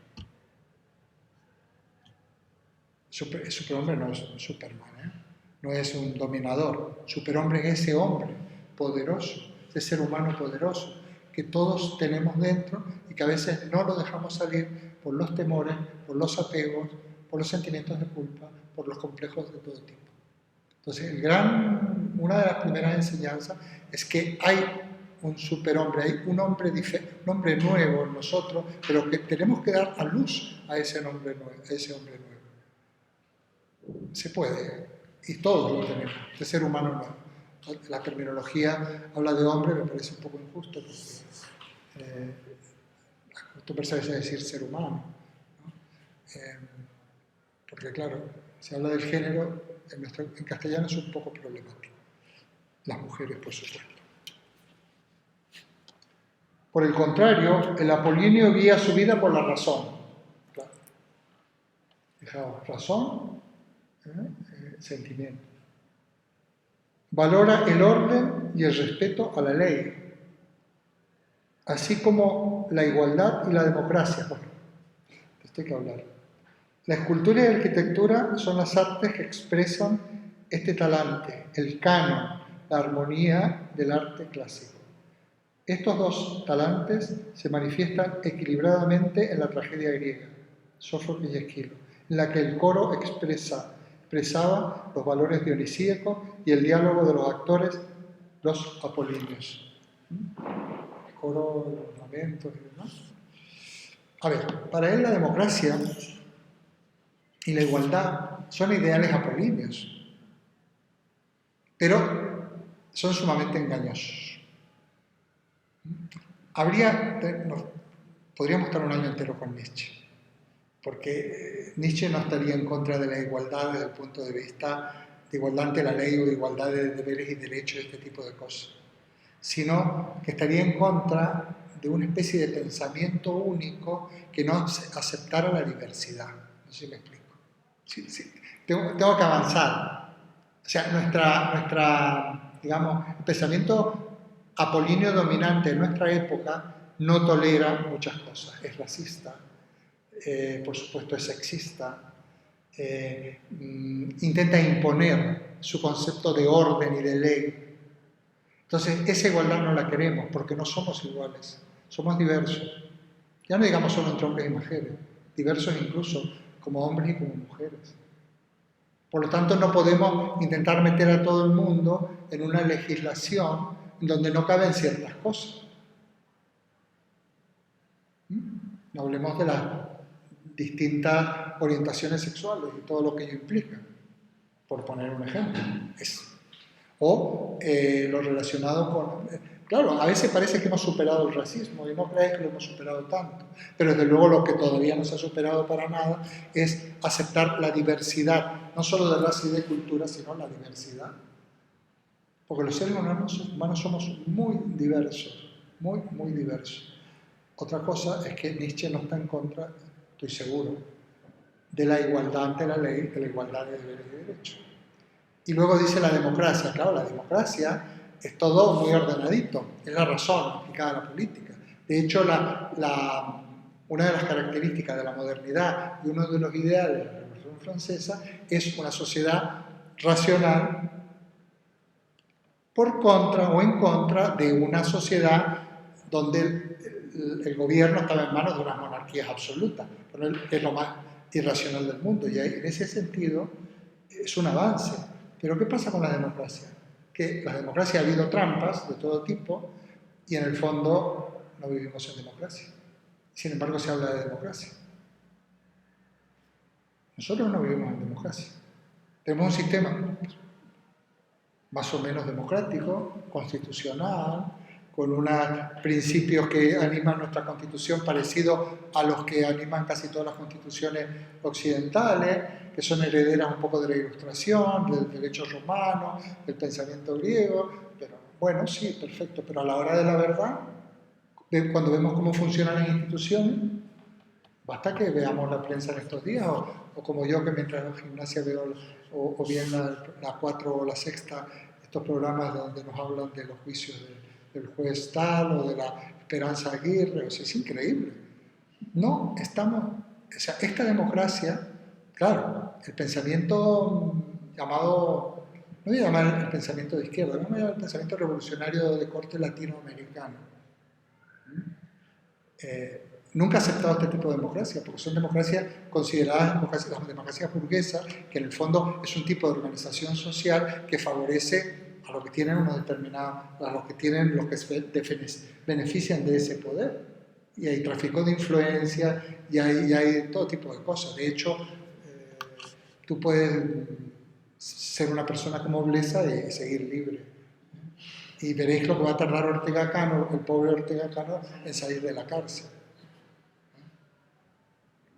El superhombre no es un Superman, no es un dominador. Superhombre es ese hombre poderoso, ese ser humano poderoso que todos tenemos dentro y que a veces no lo dejamos salir por los temores, por los apegos, por los sentimientos de culpa, por los complejos de todo tipo. Entonces, una de las primeras enseñanzas es que hay un superhombre, hay un hombre nuevo en nosotros, pero que tenemos que dar a luz a ese hombre nuevo. Se puede, y todos lo tenemos, el ser humano no. La terminología habla de hombre, me parece un poco injusto, porque acostumbrarse a decir ser humano, ¿no? Porque claro, se habla del género, en castellano es un poco problemático. Las mujeres, por supuesto. Por el contrario, el apolíneo guía su vida por la razón. Claro. Fijaos, razón, sentimiento. Valora el orden y el respeto a la ley, así como la igualdad y la democracia. Bueno, esto hay que hablar. La escultura y la arquitectura son las artes que expresan este talante, el canon, la armonía del arte clásico. Estos dos talantes se manifiestan equilibradamente en la tragedia griega, Sófocles y Esquilo, en la que el coro expresaba los valores dionisíacos y el diálogo de los actores, los apolíneos. El coro, los lamentos y demás. A ver, para él la democracia y la igualdad son ideales apolíneos, pero son sumamente engañosos. Podríamos estar un año entero con Nietzsche, porque Nietzsche no estaría en contra de la igualdad desde el punto de vista de igualdad ante la ley o de igualdad de deberes y derechos, este tipo de cosas, sino que estaría en contra de una especie de pensamiento único que no aceptara la diversidad. No sé si me explico. Sí. Tengo que avanzar. O sea, digamos, el pensamiento apolíneo dominante en nuestra época no tolera muchas cosas. Es racista, por supuesto es sexista, intenta imponer su concepto de orden y de ley. Entonces, esa igualdad no la queremos porque no somos iguales, somos diversos. Ya no digamos solo entre hombres y mujeres, diversos incluso como hombres y como mujeres. Por lo tanto, no podemos intentar meter a todo el mundo en una legislación donde no caben ciertas cosas. No hablemos de las distintas orientaciones sexuales y todo lo que ello implica, por poner un ejemplo. O lo relacionado con... Claro, a veces parece que hemos superado el racismo y no crees que lo hemos superado tanto, pero desde luego lo que todavía no se ha superado para nada es aceptar la diversidad, no solo de raza y de cultura, sino la diversidad. Porque los seres humanos somos muy diversos, muy diversos. Otra cosa es que Nietzsche no está en contra, estoy seguro, de la igualdad ante la ley, de la igualdad de deberes y derechos. Y luego dice la democracia. Claro, la democracia es todo muy ordenadito, es la razón aplicada a la política. De hecho, una de las características de la modernidad y uno de los ideales de la Revolución Francesa es una sociedad racional por contra o en contra de una sociedad donde el gobierno estaba en manos de unas monarquías absolutas. Pero es lo más irracional del mundo y en ese sentido es un avance. Pero ¿qué pasa con la democracia? Que la democracia ha habido trampas de todo tipo y en el fondo no vivimos en democracia. Sin embargo, se habla de democracia. Nosotros no vivimos en democracia. Tenemos un sistema más o menos democrático, constitucional, con unos principios que animan nuestra Constitución parecidos a los que animan casi todas las constituciones occidentales, que son herederas un poco de la Ilustración, del derecho romano, del pensamiento griego, pero bueno, sí, perfecto, pero a la hora de la verdad, cuando vemos cómo funcionan las instituciones, basta que veamos la prensa en estos días, o como yo que mientras en gimnasia veo, o bien la 4 o la sexta, estos programas donde nos hablan de los juicios del juez tal o de la Esperanza Aguirre, o sea, es increíble. No estamos, o sea, esta democracia, claro, el pensamiento llamado, no voy a llamar el pensamiento de izquierda, no voy a llamar el pensamiento revolucionario de corte latinoamericano. Nunca ha aceptado este tipo de democracia, porque son democracias consideradas las democracias burguesas, que en el fondo es un tipo de organización social que favorece a los que tienen unos determinados, a los que se benefician de ese poder. Y hay tráfico de influencia, y hay todo tipo de cosas. De hecho, tú puedes ser una persona como Blesa y seguir libre. Y veréis lo que va a tardar Ortega Cano, el pobre Ortega Cano, en salir de la cárcel.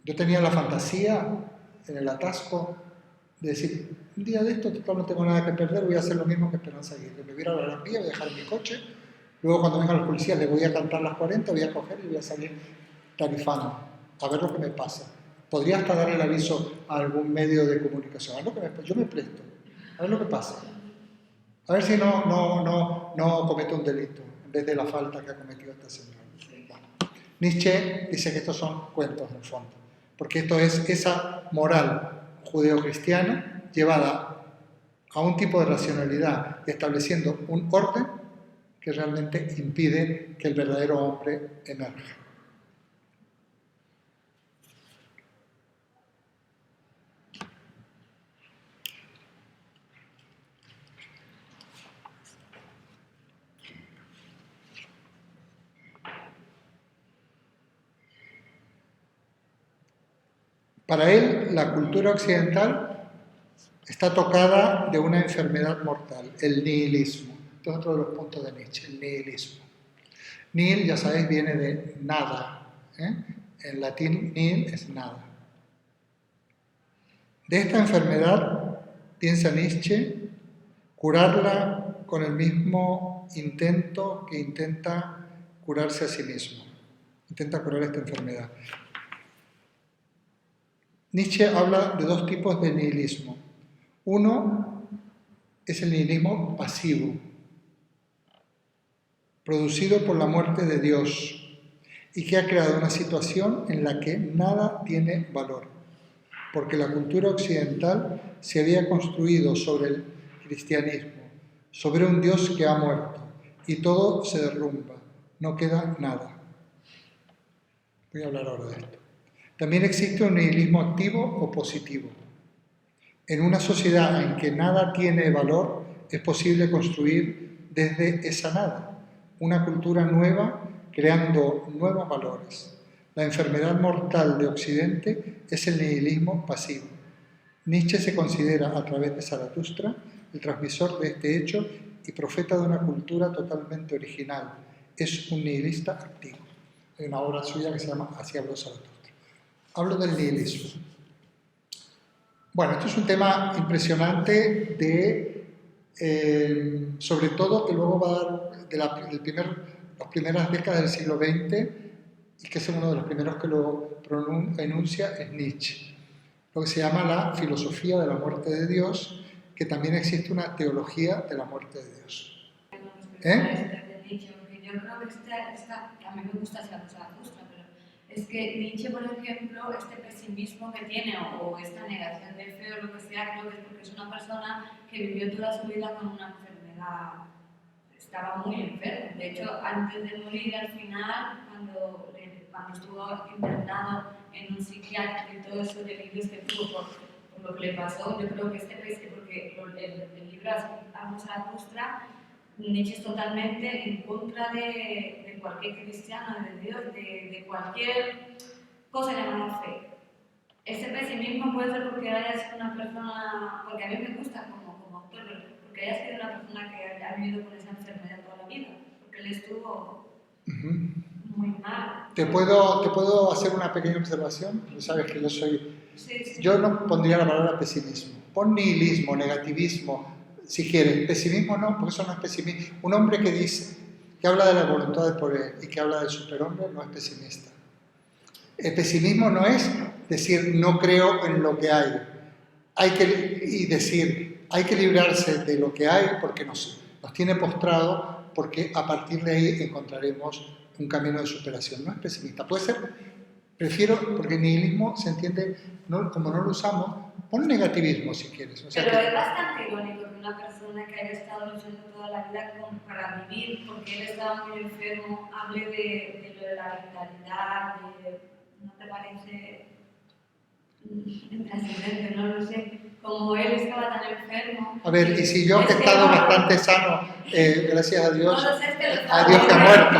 Yo tenía la fantasía en el atasco de decir, un día de esto total no tengo nada que perder, voy a hacer lo mismo que Esperanza Aguirre. Me voy a ir a la Gran Vía, voy a dejar mi coche, luego cuando vengan los policías les voy a cantar las 40, voy a coger y voy a salir tarifando, a ver lo que me pasa. Podría hasta dar el aviso a algún medio de comunicación. Yo me presto. A ver lo que pasa. A ver si no cometo un delito en vez de la falta que ha cometido esta señora. Bueno, Nietzsche dice que estos son cuentos en el fondo, porque esto es esa moral judeocristiana llevada a un tipo de racionalidad, estableciendo un orden que realmente impide que el verdadero hombre emerja. Para él, la cultura occidental está tocada de una enfermedad mortal, el nihilismo. Este es otro de los puntos de Nietzsche, el nihilismo. Nihil, ya sabéis, viene de nada. En latín, nihil es nada. De esta enfermedad, piensa Nietzsche, curarla con el mismo intento que intenta curarse a sí mismo. Intenta curar esta enfermedad. Nietzsche habla de dos tipos de nihilismo. Uno es el nihilismo pasivo, producido por la muerte de Dios y que ha creado una situación en la que nada tiene valor, porque la cultura occidental se había construido sobre el cristianismo, sobre un Dios que ha muerto y todo se derrumba, no queda nada. Voy a hablar ahora de esto. También existe un nihilismo activo o positivo. En una sociedad en que nada tiene valor, es posible construir desde esa nada una cultura nueva, creando nuevos valores. La enfermedad mortal de Occidente es el nihilismo pasivo. Nietzsche se considera, a través de Zaratustra, el transmisor de este hecho y profeta de una cultura totalmente original. Es un nihilista activo. Hay una obra suya que se llama Así habló Zaratustra. Hablo del nihilismo. Bueno, esto es un tema impresionante sobre todo que luego va a dar de las primeras décadas del siglo XX y que es uno de los primeros que lo enuncia es Nietzsche. Lo que se llama la filosofía de la muerte de Dios, que también existe una teología de la muerte de Dios. Yo creo que a mí me gusta Zaratustra, pero es que Nietzsche, por ejemplo, este pesimismo que tiene o esta negación de fe o lo que sea, creo que es porque es una persona que vivió toda su vida con una enfermedad, estaba muy enfermo. De hecho, antes de morir, al final, cuando estuvo internado en un psiquiátrico y todos esos delirios que tuvo por lo que le pasó, yo creo que porque el libro Amo Zaratustra, Nietzsche es totalmente en contra de cualquier cristiano, de Dios, de cualquier cosa llamada fe. Ese pesimismo puede ser porque haya sido una persona, porque a mí me gusta como autor, porque haya sido una persona que ha vivido con esa enfermedad toda la vida, porque él estuvo muy mal. ¿Te puedo hacer una pequeña observación? Sabes que yo soy... Sí. Yo no pondría la palabra pesimismo. Pon nihilismo, negativismo, si quieres. Pesimismo no, porque eso no es pesimismo. Un hombre que dice, que habla de la voluntad de poder y que habla del superhombre no es pesimista. El pesimismo no es decir no creo en lo que hay. Hay que librarse de lo que hay porque nos tiene postrado, porque a partir de ahí encontraremos un camino de superación. No es pesimista. Puede ser, prefiero, porque el nihilismo se entiende, como no lo usamos, pon negativismo si quieres. O sea, pero es bastante irónico que una persona que haya estado luchando toda la vida para vivir, porque él estaba muy enfermo, hable de lo de la vitalidad, ¿no te parece trascendente? No lo sé. Como él estaba tan enfermo. A ver, y si yo que he estado bastante sano, gracias a Dios, a Dios que ha muerto.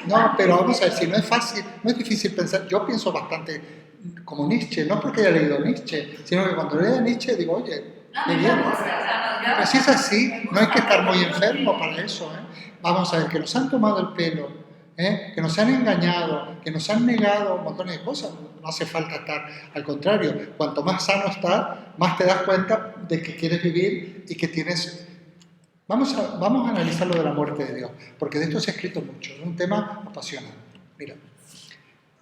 No, pero vamos a ver, si no es fácil, no es difícil pensar. Yo pienso bastante como Nietzsche, no porque haya leído Nietzsche, sino que cuando leo Nietzsche digo, oye, qué bien. Pero si es así, no hay que estar muy enfermo para eso. Vamos a ver, que nos han tomado el pelo, que nos han engañado, que nos han negado un montón de cosas. No hace falta estar, al contrario, cuanto más sano estás, más te das cuenta de que quieres vivir y que tienes... Vamos a analizar lo de la muerte de Dios, porque de esto se ha escrito mucho, es un tema apasionante. Mira,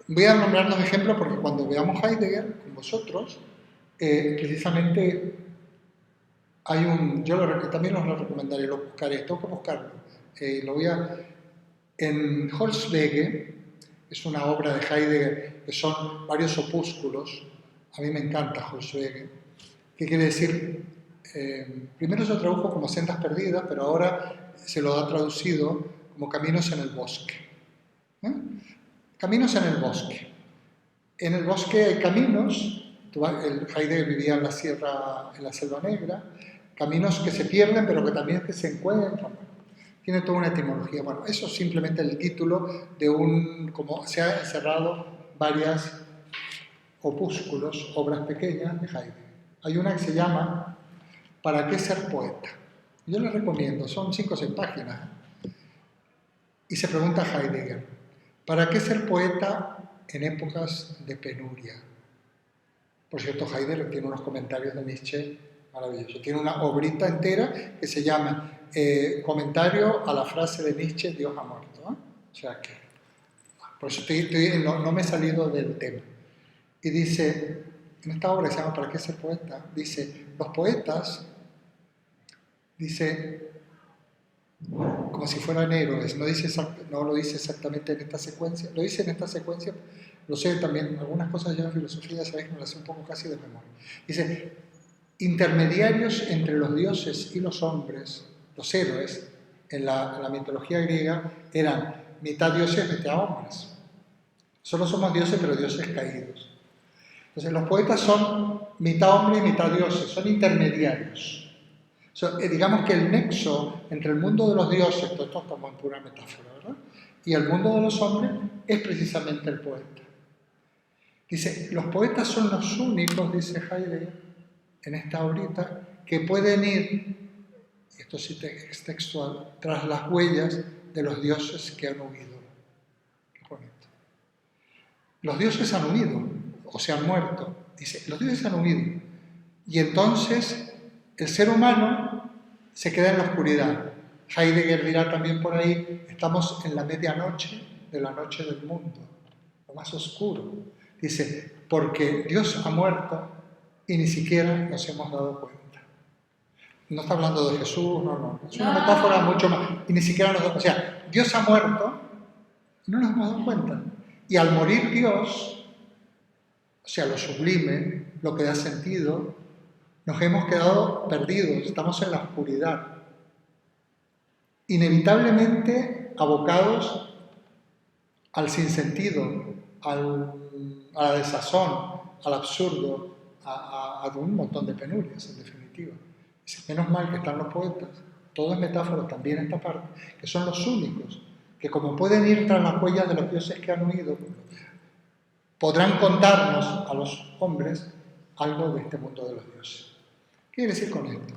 Voy a nombrar dos ejemplos porque cuando veamos Heidegger con vosotros, precisamente hay también os lo recomendaré, lo buscaré, tengo que buscarlo. En Holzwege, es una obra de Heidegger que son varios opúsculos, a mí me encanta Holzwege. ¿Qué quiere decir? Primero se tradujo como Sendas Perdidas, pero ahora se lo ha traducido como Caminos en el Bosque. Caminos en el Bosque. En el bosque hay caminos, Heidegger vivía en la sierra, en la Selva Negra, caminos que se pierden pero que también que se encuentran. Tiene toda una etimología. Bueno, eso es simplemente el título de como se ha encerrado varias opúsculos, obras pequeñas de Heidegger. Hay una que se llama ¿Para qué ser poeta? Yo les recomiendo, son 5 o 6 páginas. Y se pregunta Heidegger, ¿para qué ser poeta en épocas de penuria? Por cierto, Heidegger tiene unos comentarios de Nietzsche maravillosos. Tiene una obrita entera que se llama Comentario a la frase de Nietzsche, Dios ha muerto. O sea que, por eso no me he salido del tema. Y dice, en esta obra que se llama ¿Para qué ser poeta? Dice, los poetas, dice, como si fueran héroes, no lo dice exactamente en esta secuencia, lo dice en esta secuencia, lo sé también, algunas cosas ya en filosofía, sabéis que me las sé un poco casi de memoria. Dice, intermediarios entre los dioses y los hombres, los héroes, en la mitología griega, eran mitad dioses, mitad hombres. Solo somos dioses, pero dioses caídos. Entonces, los poetas son mitad hombre y mitad dioses, son intermediarios. Digamos que el nexo entre el mundo de los dioses, todo esto estamos en pura metáfora, ¿verdad? Y el mundo de los hombres es precisamente el poeta. Dice, los poetas son los únicos, dice Heidegger, en esta obrita, que pueden ir, y esto sí es textual, tras las huellas de los dioses que han huido. Qué bonito. Los dioses han huido, o se han muerto. Dice, los dioses han huido. Y entonces el ser humano se queda en la oscuridad. Heidegger dirá también por ahí, estamos en la medianoche de la noche del mundo, lo más oscuro. Dice, porque Dios ha muerto y ni siquiera nos hemos dado cuenta. No está hablando de Jesús, no. Es una metáfora mucho más. Y ni siquiera nos damos. O sea, Dios ha muerto y no nos hemos dado cuenta. Y al morir Dios, o sea, lo sublime, lo que da sentido, nos hemos quedado perdidos, estamos en la oscuridad. Inevitablemente abocados al sinsentido, a la desazón, al absurdo, a un montón de penurias, en definitiva. Menos mal que están los poetas, todo es metáfora también esta parte, que son los únicos, que como pueden ir tras las huellas de los dioses que han huido, podrán contarnos a los hombres algo de este mundo de los dioses. ¿Qué quiere decir con esto?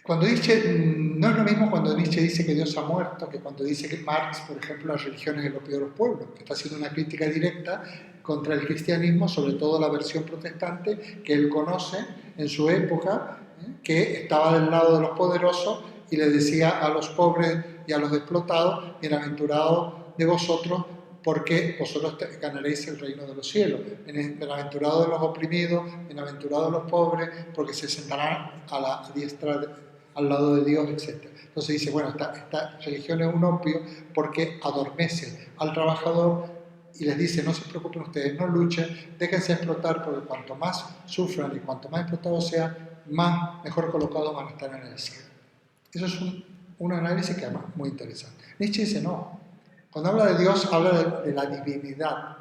Cuando no es lo mismo cuando Nietzsche dice que Dios ha muerto que cuando dice que Marx, por ejemplo, las religiones es lo peor de los pueblos, que está haciendo una crítica directa contra el cristianismo, sobre todo la versión protestante que él conoce en su época, que estaba del lado de los poderosos y le decía a los pobres y a los explotados, bienaventurados de vosotros, porque vosotros ganaréis el reino de los cielos. Bienaventurados de los oprimidos, bienaventurados los pobres, porque se sentarán a la diestra al lado de Dios, etc. Entonces dice, bueno, esta religión es un opio porque adormece al trabajador y les dice, no se preocupen ustedes, no luchen, déjense explotar, porque cuanto más sufran y cuanto más explotados sean, mejor colocados van a estar en el cielo. Eso es un análisis que además es muy interesante. Nietzsche dice, no. Cuando habla de Dios, habla de la divinidad.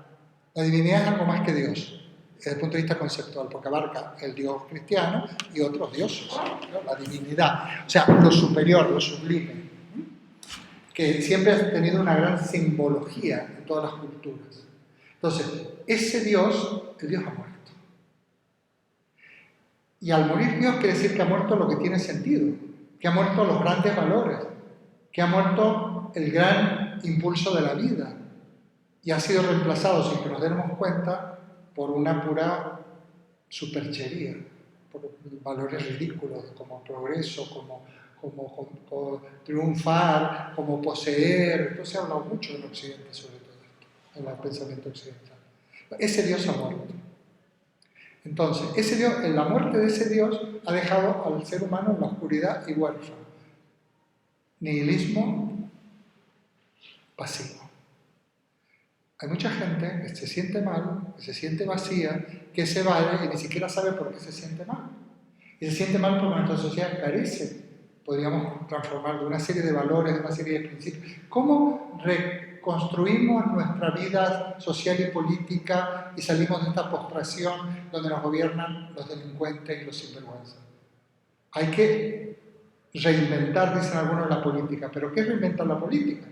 La divinidad es algo más que Dios, desde el punto de vista conceptual, porque abarca el Dios cristiano y otros dioses, ¿no? La divinidad, o sea, lo superior, lo sublime, que siempre ha tenido una gran simbología en todas las culturas. Entonces, ese Dios, el Dios ha muerto. Y al morir Dios quiere decir que ha muerto lo que tiene sentido, que ha muerto los grandes valores, que ha muerto el gran impulso de la vida y ha sido reemplazado, sin que nos demos cuenta, por una pura superchería, por valores ridículos como progreso, como triunfar, como poseer. Entonces se ha hablado mucho en Occidente sobre todo esto, en el pensamiento occidental. Ese Dios ha muerto. Entonces, ese Dios, en la muerte de ese Dios ha dejado al ser humano en la oscuridad y huérfano. Nihilismo pasivo. Hay mucha gente que se siente mal, que se siente vacía, que se vale y ni siquiera sabe por qué se siente mal. Y se siente mal porque nuestra sociedad carece, podríamos transformar de una serie de valores, de una serie de principios. ¿Cómo reconstruimos nuestra vida social y política y salimos de esta postración donde nos gobiernan los delincuentes y los sinvergüenzas? Hay que reinventar, dicen algunos, la política. ¿Pero qué es reinventar la política?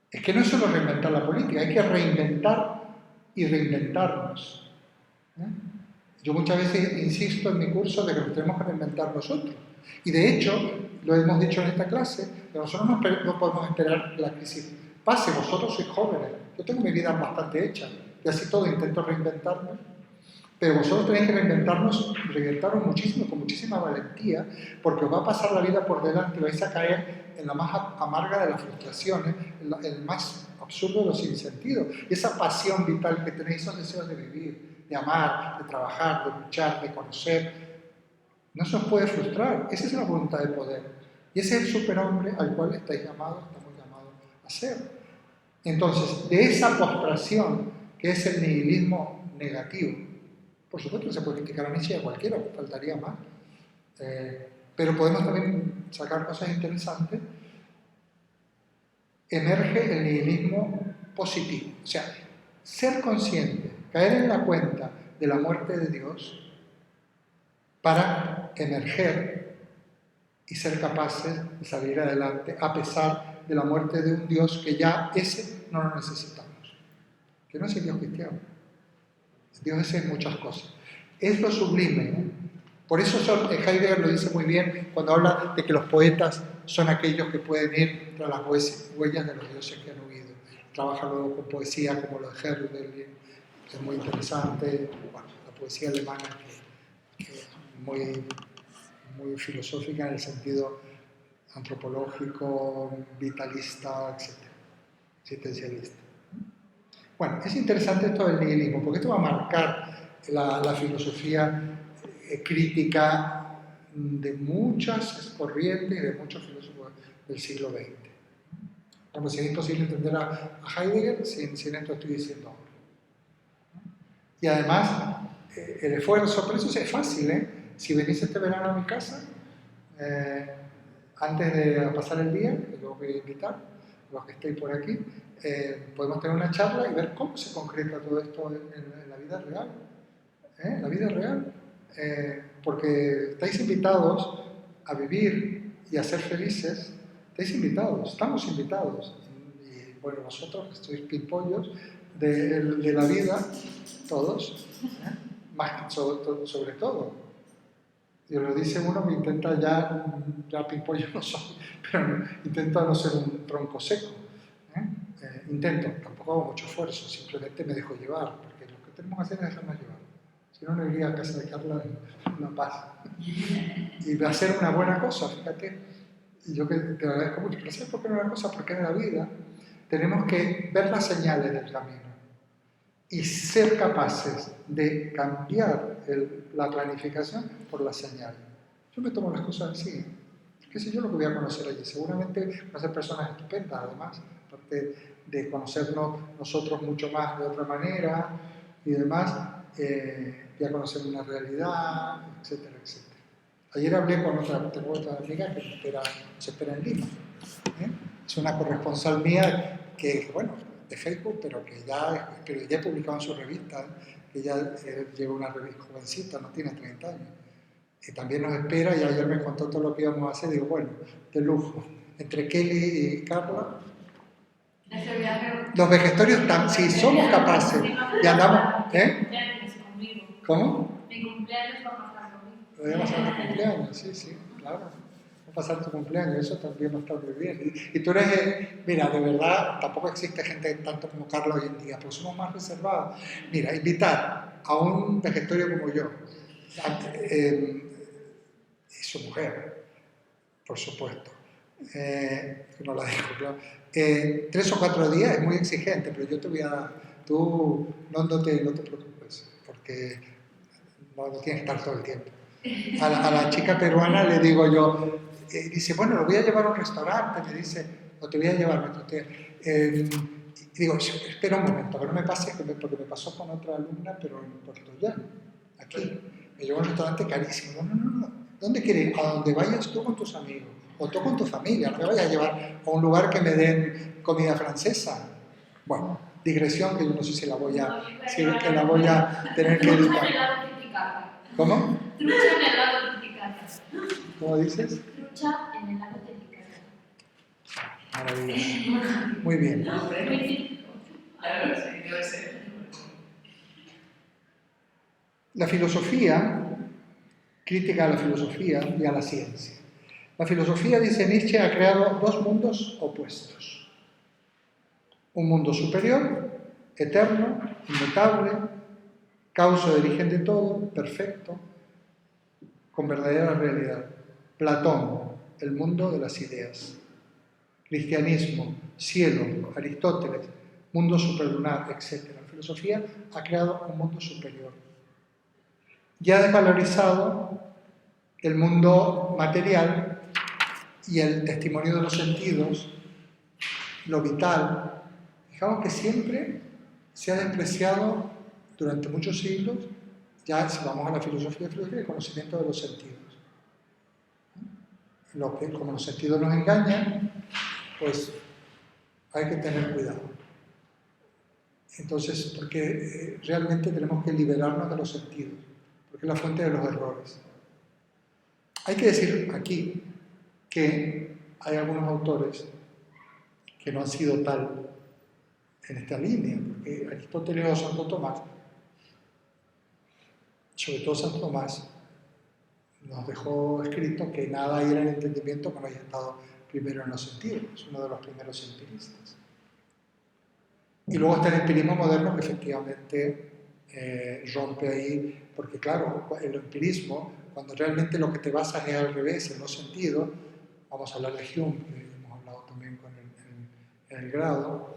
Es que no es solo reinventar la política, hay que reinventar y reinventarnos. Yo muchas veces insisto en mi curso de que nos tenemos que reinventar nosotros. Y de hecho, lo hemos dicho en esta clase, que nosotros no podemos esperar que la crisis pase. Vosotros sois jóvenes, yo tengo mi vida bastante hecha y así todo intento reinventarme. Pero vosotros tenéis que reinventaros muchísimo, con muchísima valentía, porque os va a pasar la vida por delante y vais a caer en la más amarga de las frustraciones, en el más absurdo de los sinsentidos. Y esa pasión vital que tenéis, esos deseos de vivir, de amar, de trabajar, de luchar, de conocer, no se os puede frustrar. Esa es la voluntad de poder. Y ese es el superhombre al cual estamos llamados a ser. Entonces, de esa postración, que es el nihilismo negativo, por supuesto que se puede criticar a Nietzsche y a cualquiera, faltaría más. Pero podemos también sacar cosas interesantes. Emerge el nihilismo positivo. O sea, ser consciente, caer en la cuenta de la muerte de Dios para emerger y ser capaces de salir adelante a pesar de la muerte de un Dios que ya ese no lo necesitamos. Que no es el Dios cristiano. Dios ese es muchas cosas. Es lo sublime, ¿eh? Por eso Heidegger lo dice muy bien cuando habla de que los poetas son aquellos que pueden ir tras las huellas de los dioses que han huido. Trabaja luego con poesía como lo de Herder, que es muy interesante, bueno, la poesía alemana que es muy filosófica en el sentido antropológico, vitalista, etc., existencialista. Bueno, es interesante esto del nihilismo, porque esto va a marcar la filosofía crítica de muchas corrientes y de muchos filósofos del siglo XX. Como si es imposible entender a Heidegger sin esto que estoy diciendo ahora. Y además, el esfuerzo, por eso es fácil, ¿eh? Si venís este verano a mi casa, antes de pasar el día, que yo voy a invitar a los que estéis por aquí, podemos tener una charla y ver cómo se concreta todo esto en la vida real. En la vida real. Porque estáis invitados a vivir y a ser felices, estáis invitados, estamos invitados. Y bueno, vosotros que sois pimpollos de la vida, todos, más sobre todo. Y os lo dice uno que intenta ya pimpollo no soy, pero intento no ser un tronco seco. Intento, tampoco hago mucho esfuerzo, simplemente me dejo llevar, porque lo que tenemos que hacer es dejarnos llevar. Si no, no iría a casa de Carla en una paz. Y va a ser una buena cosa, fíjate. Y yo que te agradezco mucho. Pero ¿sabes por qué es una buena cosa? Porque en la vida tenemos que ver las señales del camino y ser capaces de cambiar la planificación por las señales. Yo me tomo las cosas así. ¿Qué sé yo lo que voy a conocer allí? Seguramente van a ser personas estupendas, además, aparte de conocernos nosotros mucho más de otra manera y demás. Ya conocer una realidad, etcétera, etcétera. Ayer hablé con tengo otra amiga que se espera en Lima. Es una corresponsal mía que, bueno, de Facebook, pero que ya he publicado en su revista, que ya lleva una revista jovencita, no tiene 30 años. Y también nos espera y ayer me contó todo lo que íbamos a hacer. Digo, bueno, de lujo. Entre Kelly y Carla, los vegetarios, si somos capaces y andamos... ¿Cómo? Mi cumpleaños va a pasar lo mismo. Voy a pasar tu cumpleaños, sí, claro. Va a pasar tu cumpleaños, eso también no está muy bien. Y tú eres, mira, de verdad, tampoco existe gente tanto como Carla hoy en día, porque somos más reservados. Mira, invitar a un vegetario como yo, y su mujer, Por supuesto. No la dejo, claro. 3 o 4 días es muy exigente, pero yo te voy a dar. Tú no te preocupes, porque no tienes que estar todo el tiempo. A la chica peruana le digo yo, dice, bueno, lo voy a llevar a un restaurante, me dice, o te voy a llevar a y digo, espera un momento, que no me pase, porque me pasó con otra alumna, pero en Puerto Llano, aquí. Me llevó a un restaurante carísimo. No. ¿Dónde quieres ir? A donde vayas tú con tus amigos, o tú con tu familia, no me vayas a llevar a un lugar que me den comida francesa. Bueno, digresión que yo no sé si la voy a tener que editar. ¿Cómo? Trucha en el lago Titicaca. ¿Cómo dices? Trucha en el lago Titicaca. Maravilloso. Muy bien. La filosofía, crítica a la filosofía y a la ciencia. La filosofía, dice Nietzsche, ha creado 2 mundos opuestos. Un mundo superior, eterno, inmutable, causa de origen de todo, perfecto, con verdadera realidad. Platón, el mundo de las ideas. Cristianismo, cielo, Aristóteles, mundo superlunar, etc. La filosofía ha creado un mundo superior. Ya ha desvalorizado el mundo material y el testimonio de los sentidos, lo vital. Fijaos que siempre se ha despreciado durante muchos siglos, ya si vamos a la filosofía, el conocimiento de los sentidos. Como los sentidos nos engañan, pues hay que tener cuidado. Entonces, porque realmente tenemos que liberarnos de los sentidos, porque es la fuente de los errores. Hay que decir aquí que hay algunos autores que no han sido tal en esta línea, porque Aristóteles o Santo Tomás, sobre todo Santo Tomás, nos dejó escrito que nada hay en el entendimiento que no haya estado primero en los sentidos, es uno de los primeros empiristas. Y luego está el empirismo moderno que efectivamente rompe ahí, porque claro, el empirismo, cuando realmente lo que te basas es al revés, en los sentidos, vamos a hablar de Hume, que hemos hablado también en el grado,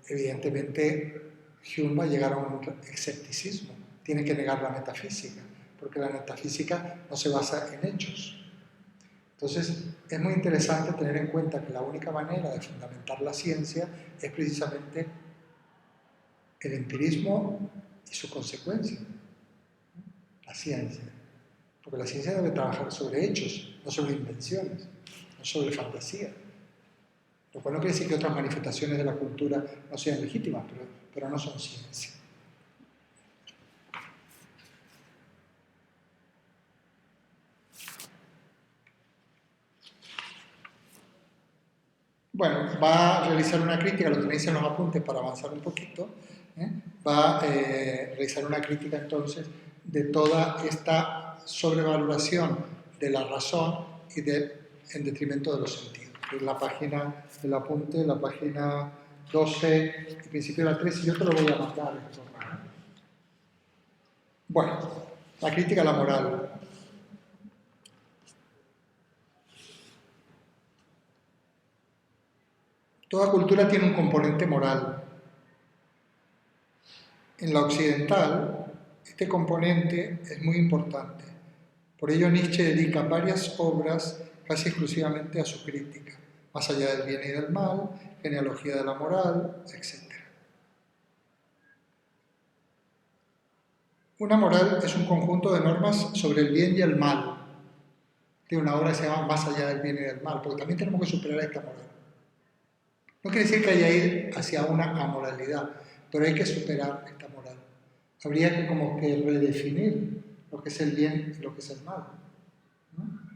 evidentemente Hume va a llegar a un escepticismo, tiene que negar la metafísica, porque la metafísica no se basa en hechos. Entonces, es muy interesante tener en cuenta que la única manera de fundamentar la ciencia es precisamente el empirismo y su consecuencia, la ciencia. Porque la ciencia debe trabajar sobre hechos, no sobre invenciones, no sobre fantasía. Lo cual no quiere decir que otras manifestaciones de la cultura no sean legítimas, pero no son ciencia. Bueno, va a realizar una crítica, lo tenéis en los apuntes para avanzar un poquito, va a realizar una crítica entonces de toda esta sobrevaloración de la razón y en detrimento de los sentidos. Es la página del apunte, la página 12, el principio de la 3, y yo te lo voy a mandar esto. Bueno, la crítica a la moral. Toda cultura tiene un componente moral. En la occidental, este componente es muy importante. Por ello, Nietzsche dedica varias obras casi exclusivamente a su crítica, más allá del bien y del mal, genealogía de la moral, etc. Una moral es un conjunto de normas sobre el bien y el mal. Tiene una obra que se llama Más allá del bien y del mal, porque también tenemos que superar esta moral. No quiere decir que haya ir hacia una amoralidad, pero hay que superar esta moral. Habría que como que redefinir lo que es el bien y lo que es el mal, ¿no?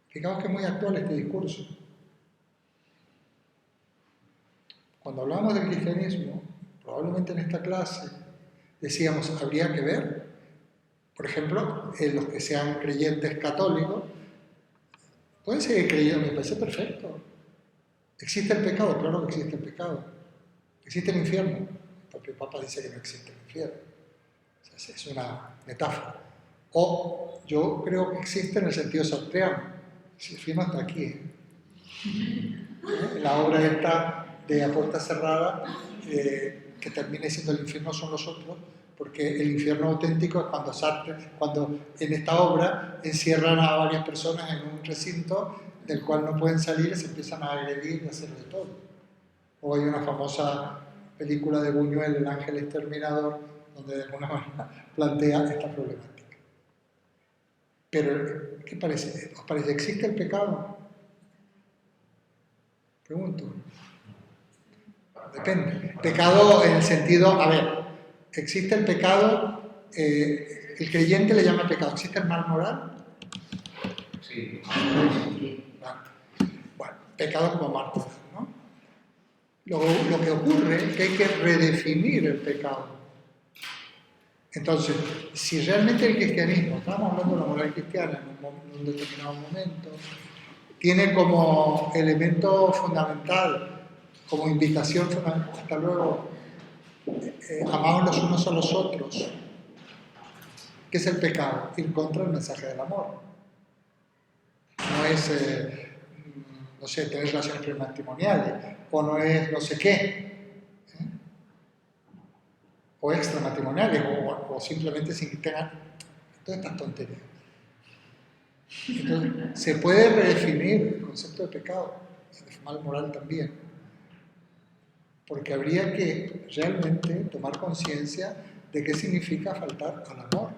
Fijaos que es muy actual este discurso. Cuando hablamos del cristianismo, probablemente en esta clase decíamos, habría que ver, por ejemplo, en los que sean creyentes católicos, pueden seguir creyendo, me parece perfecto. ¿Existe el pecado? Claro que existe el pecado. ¿Existe el infierno? El propio Papa dice que no existe el infierno. O sea, es una metáfora. O yo creo que existe en el sentido sartreano. Si firma hasta aquí. La obra esta de A Puerta Cerrada, que termina siendo el infierno son los otros, porque el infierno auténtico es cuando Sartre, cuando en esta obra encierran a varias personas en un recinto del cual no pueden salir y se empiezan a agredir y a hacer de todo. O hay una famosa película de Buñuel, El ángel exterminador, donde de alguna manera plantea esta problemática. Pero, ¿qué parece? ¿Os parece? ¿Existe el pecado? Pregunto. Depende. Pecado en el sentido, a ver, ¿existe el pecado? El creyente le llama pecado. ¿Existe el mal moral? Sí. Bueno, pecado como mal moral, ¿no? Lo que ocurre es que hay que redefinir el pecado. Entonces, si realmente el cristianismo, estamos hablando de la moral cristiana en un determinado momento, tiene como elemento fundamental, como invitación fundamental, hasta luego, amaos los unos a los otros. ¿Qué es el pecado? Ir contra el mensaje del amor. No es, no sé, tener relaciones prematrimoniales, o no es no sé qué, o extramatrimoniales, o simplemente sin que tengan todas estas tonterías. Entonces, se puede redefinir el concepto de pecado, y de mal moral también, porque habría que realmente tomar conciencia de qué significa faltar al amor.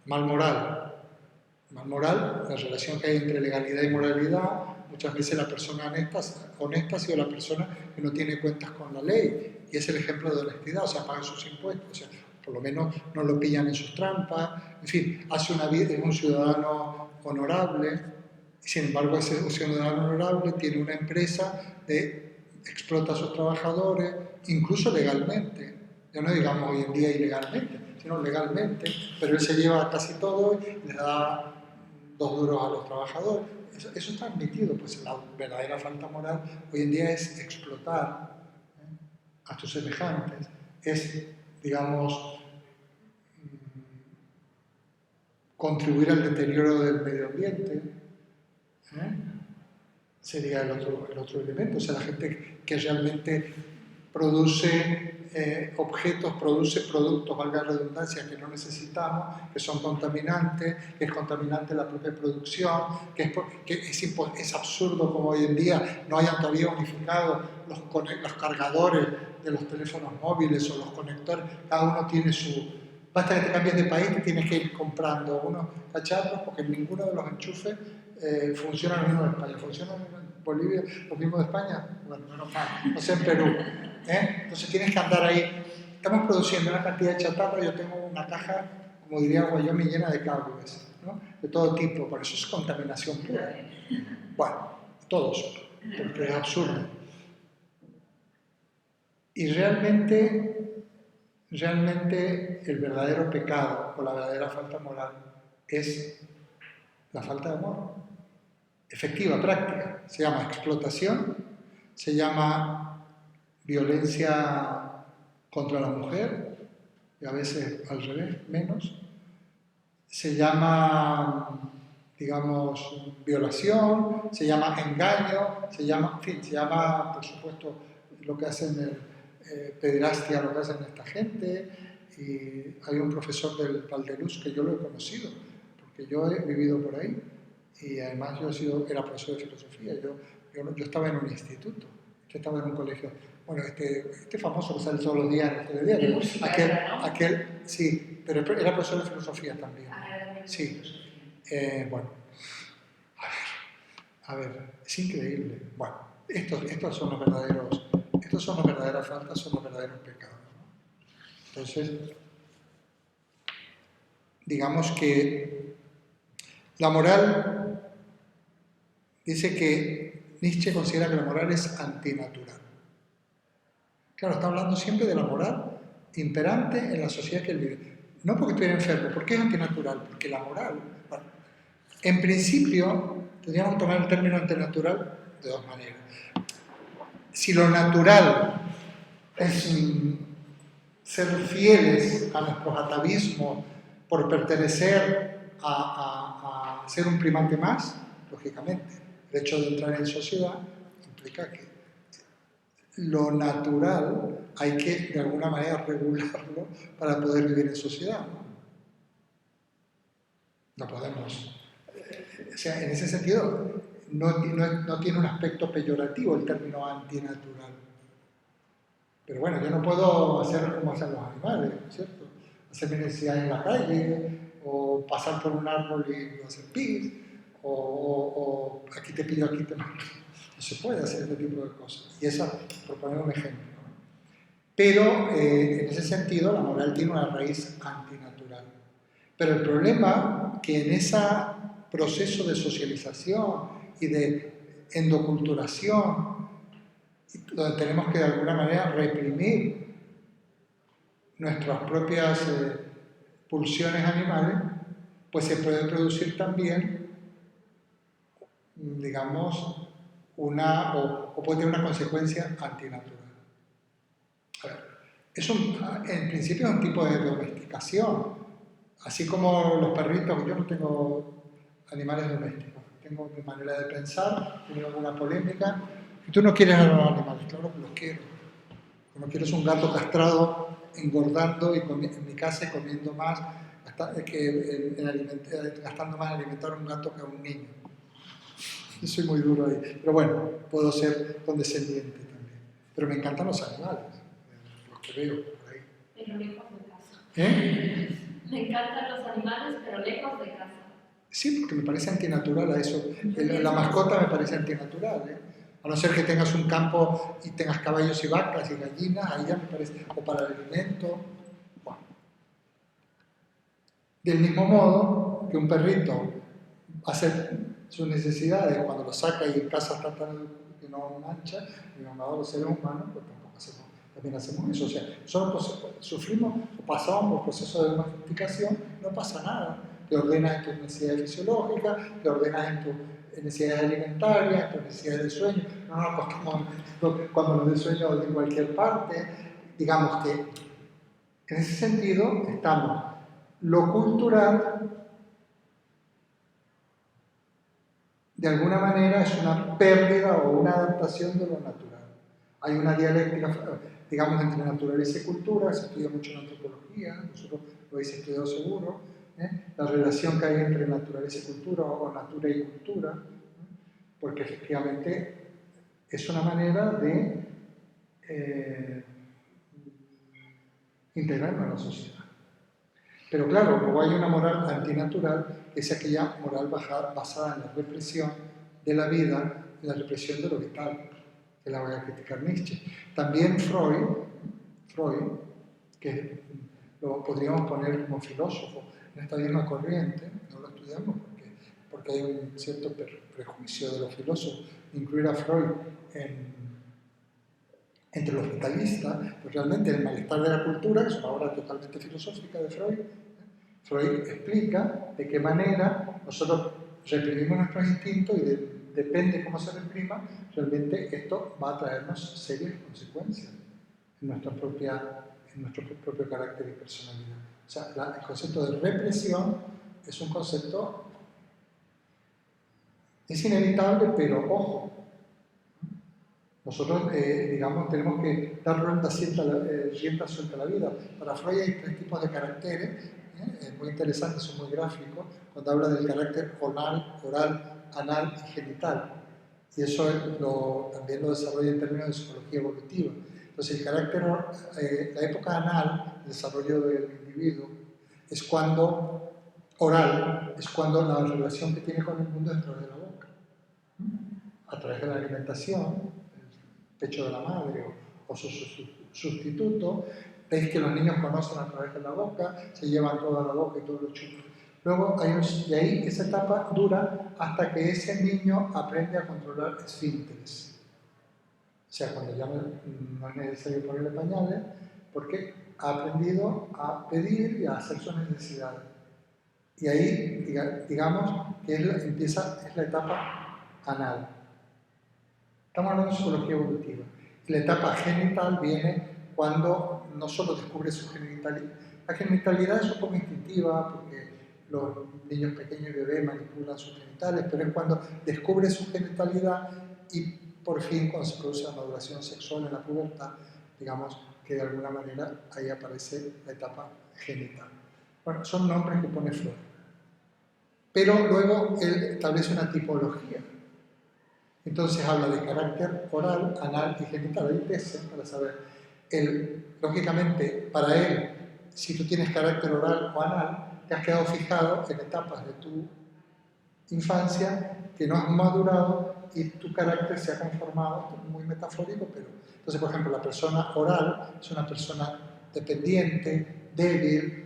Mal moral. Mal moral, la relación que hay entre legalidad y moralidad. Muchas veces la persona honesta ha sido la persona que no tiene cuentas con la ley, y es el ejemplo de honestidad, o sea, paga sus impuestos, o sea, por lo menos no lo pillan en sus trampas, en fin, hace una vida, es un ciudadano honorable, y sin embargo ese ciudadano honorable tiene una empresa explota a sus trabajadores, incluso legalmente, ya no digamos hoy en día ilegalmente, sino legalmente, pero él se lleva casi todo y le da 2 duros a los trabajadores. Eso está admitido, pues la verdadera falta moral hoy en día es explotar a tus semejantes, es, digamos, contribuir al deterioro del medio ambiente, sería el otro elemento, o sea, la gente que realmente produce objetos, produce productos, valga la redundancia, que no necesitamos, que son contaminantes, que es contaminante la propia producción, que es absurdo como hoy en día no hayan todavía unificado los cargadores de los teléfonos móviles o los conectores, cada uno tiene su... Basta que te cambies de país y tienes que ir comprando unos cacharros porque ninguno de los enchufes funciona lo mismo en España. ¿Funciona en Bolivia lo mismo de España? Bueno, menos mal, no sé en Perú. Entonces tienes que andar ahí. Estamos produciendo una cantidad de chatarra, yo tengo una caja, como diría Wyoming, llena de cables, ¿no? De todo tipo, por eso es contaminación pura. Bueno, todos, porque es absurdo. Y realmente el verdadero pecado o la verdadera falta moral es la falta de amor. Efectiva, práctica. Se llama explotación, se llama violencia contra la mujer, y a veces al revés, menos. Se llama, digamos, violación, se llama engaño, se llama, por supuesto, lo que hacen pederastia, lo que hacen esta gente. Y hay un profesor del Valdeluz que yo lo he conocido, porque yo he vivido por ahí, y además era profesor de filosofía. Yo estaba en un instituto, yo estaba en un colegio. Bueno, este famoso que sale todos los días en el telediario, sí, pero era profesor de filosofía también. Sí, bueno, a ver, es increíble. Bueno, estos son las verdaderas faltas, son los verdaderos pecados, ¿no? Entonces, digamos que la moral, dice que Nietzsche considera que la moral es antinatural. Claro, está hablando siempre de la moral imperante en la sociedad que él vive. No porque estuviera enfermo, ¿por qué es antinatural? Porque la moral, bueno, en principio, tendríamos que tomar el término antinatural de 2 maneras. Si lo natural es ser fieles a nuestros atavismos por pertenecer a ser un primate más, lógicamente. El hecho de entrar en sociedad implica que lo natural hay que de alguna manera regularlo para poder vivir en sociedad, ¿no? No podemos. O sea, en ese sentido, no tiene un aspecto peyorativo el término antinatural. Pero bueno, yo no puedo hacer como hacen los animales, ¿no es cierto? Hacer mi necesidad en la calle, o pasar por un árbol y hacer pis, o aquí te pillo, aquí te mato. No se puede hacer este tipo de cosas. Y eso, por poner un ejemplo, ¿no? Pero en ese sentido, la moral tiene una raíz antinatural. Pero el problema que en ese proceso de socialización y de endoculturación, donde tenemos que de alguna manera reprimir nuestras propias pulsiones animales, pues se puede producir también, digamos, o puede tener una consecuencia antinatural. A ver, en principio es un tipo de domesticación, así como los perritos. Yo no tengo animales domésticos, tengo mi manera de pensar, tengo alguna polémica. Y tú no quieres a los animales, claro que los quiero. Lo que no quiero es un gato castrado, engordando y en mi casa y comiendo más, gastando más en alimentar a un gato que a un niño. Yo soy muy duro ahí, pero bueno, puedo ser condescendiente también. Pero me encantan los animales, los que veo por ahí. Pero lejos de casa. ¿Eh? Me encantan los animales, pero lejos de casa. Sí, porque me parece antinatural a eso. La mascota me parece antinatural, ¿eh? A no ser que tengas un campo y tengas caballos y vacas y gallinas, ahí ya me parece, o para el alimento. Bueno. Del mismo modo que un perrito hace sus necesidades cuando lo saca y en casa está tan que no mancha, y normalmente los seres humanos pues también hacemos eso. O sea, nosotros sufrimos o pasamos por procesos de domesticación, no pasa nada. Te ordenas en tus necesidades fisiológicas, te ordenas en tus necesidades alimentarias, en tus necesidades de sueño. No nos acostamos cuando nos dé sueño de cualquier parte. Digamos que en ese sentido estamos lo cultural, de alguna manera es una pérdida o una adaptación de lo natural. Hay una dialéctica, digamos, entre naturaleza y cultura, se estudia mucho en antropología, nosotros lo habéis estudiado seguro, la relación que hay entre naturaleza y cultura o natura y cultura, porque efectivamente es una manera de integrarnos en la sociedad. Pero claro, luego hay una moral antinatural, que es aquella moral basada en la represión de la vida, en la represión de lo vital, que la voy a criticar Nietzsche. También Freud, que lo podríamos poner como filósofo en esta misma corriente, no lo estudiamos porque hay un cierto prejuicio de los filósofos, incluir a Freud entre los vitalistas, pues realmente El malestar de la cultura, que es una obra totalmente filosófica de Freud, Freud explica de qué manera nosotros reprimimos nuestros instintos y depende cómo se reprima, realmente esto va a traernos serias consecuencias en nuestro propio carácter y personalidad. O sea, el concepto de represión es un concepto, es inevitable, pero ojo, nosotros, digamos, tenemos que dar rienda suelta a la vida. Para Freud hay 3 tipos de caracteres, es muy interesante, son muy gráficos, cuando habla del carácter oral, anal y genital. Y eso también lo desarrolla en términos de psicología evolutiva. Entonces, la época anal, el desarrollo del individuo, es cuando la relación que tiene con el mundo es a través de la boca, a través de la alimentación, pecho de la madre o su sustituto. Veis que los niños conocen a través de la boca, se llevan toda la boca y todo lo chupan. Luego, y ahí esa etapa dura hasta que ese niño aprende a controlar esfínteres. O sea, cuando ya no es necesario ponerle pañales, porque ha aprendido a pedir y a hacer sus necesidades. Y ahí, digamos, que es la etapa anal. Estamos hablando de psicología evolutiva. Y la etapa genital viene cuando no solo descubre su genitalidad, la genitalidad es un poco instintiva porque los niños pequeños y bebés manipulan sus genitales, pero es cuando descubre su genitalidad y por fin cuando se produce la maduración sexual en la pubertad, digamos que de alguna manera ahí aparece la etapa genital. Bueno, son nombres que pone Freud. Pero luego él establece una tipología. Entonces habla de carácter oral, anal y genital. Hay tesis para saber. Lógicamente, para él, si tú tienes carácter oral o anal, te has quedado fijado en etapas de tu infancia que no has madurado y tu carácter se ha conformado. Esto es muy metafórico, pero... Entonces, por ejemplo, la persona oral es una persona dependiente, débil,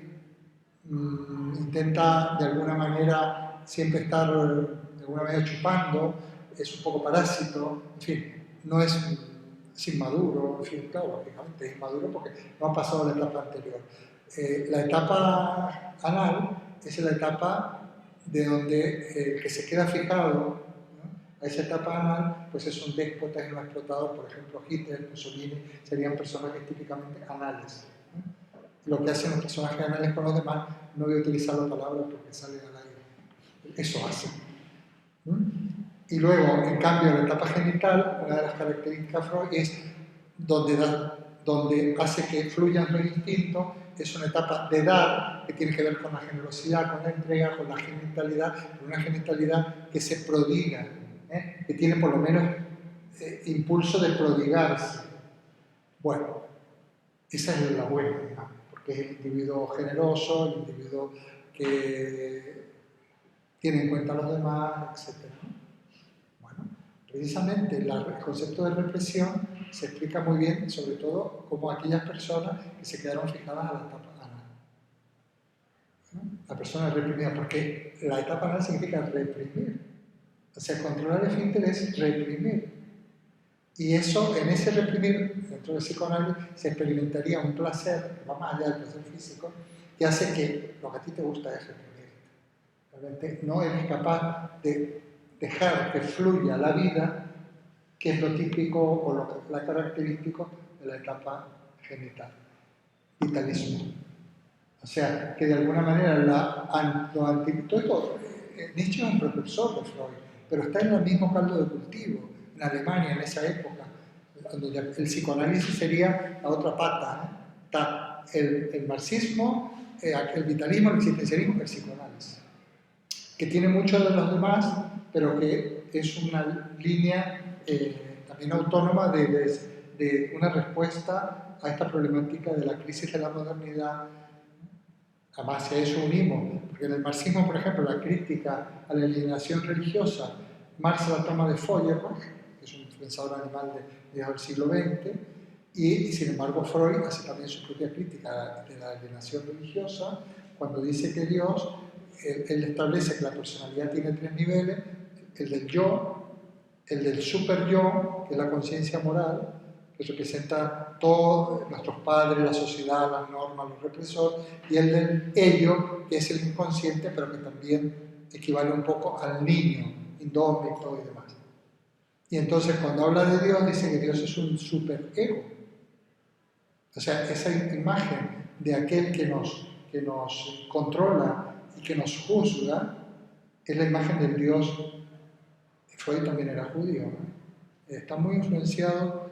intenta de alguna manera siempre estar de alguna manera chupando, es un poco parásito, en fin, no es inmaduro, en fin, claro, lógicamente es inmaduro porque no ha pasado la etapa anterior. La etapa anal es la etapa de donde el que se queda fijado, ¿no?, a esa etapa anal, pues es un déspota y un explotador. Por ejemplo, Hitler, Mussolini serían personajes típicamente anales, ¿no? Lo que hacen los personajes anales con los demás, no voy a utilizar la palabra porque salen al aire, eso hacen. Y luego, en cambio, la etapa genital, una de las características de Freud es donde hace que fluyan los instintos, es una etapa de dar que tiene que ver con la generosidad, con la entrega, con la genitalidad, con una genitalidad que se prodiga, que tiene por lo menos impulso de prodigarse. Bueno, esa es la buena, digamos, porque es el individuo generoso, el individuo que tiene en cuenta a los demás, etc. Bueno, precisamente el concepto de represión se explica muy bien, sobre todo como aquellas personas que se quedaron fijadas a la etapa anal, ¿no? La persona reprimida, porque la etapa anal significa reprimir. O sea, controlar el esfínter es reprimir. Y eso, en ese reprimir, dentro del psicoanálisis, se experimentaría un placer que va más allá del placer físico, que hace que lo que a ti te gusta es reprimir. Realmente no eres capaz de dejar que fluya la vida, que es lo típico o lo característico de la etapa genital. Vitalismo. O sea, que de alguna manera todo esto, Nietzsche es un precursor de Freud, pero está en el mismo caldo de cultivo, en Alemania en esa época, donde el psicoanálisis sería la otra pata, ¿eh? Está el marxismo, el vitalismo, el existencialismo y el psicoanálisis, que tiene mucho de los demás, pero que es una línea también autónoma de una respuesta a esta problemática de la crisis de la modernidad. Además, a eso unimos, porque en el marxismo, por ejemplo, la crítica a la alienación religiosa, Marx la toma de Feuerbach, que es un pensador animal del siglo XX, y sin embargo Freud hace también su propia crítica de la alienación religiosa, cuando dice que Dios, él establece que la personalidad tiene tres niveles: el del yo, el del super yo, que es la conciencia moral, que representa todos nuestros padres, la sociedad, las normas, los represores, y el del ello, que es el inconsciente, pero que también equivale un poco al niño, indómito y demás. Y entonces cuando habla de Dios, dice que Dios es un superego. O sea, esa imagen de aquel que nos controla y que nos juzga, es la imagen del Dios. Freud también era judío, ¿no? Está muy influenciado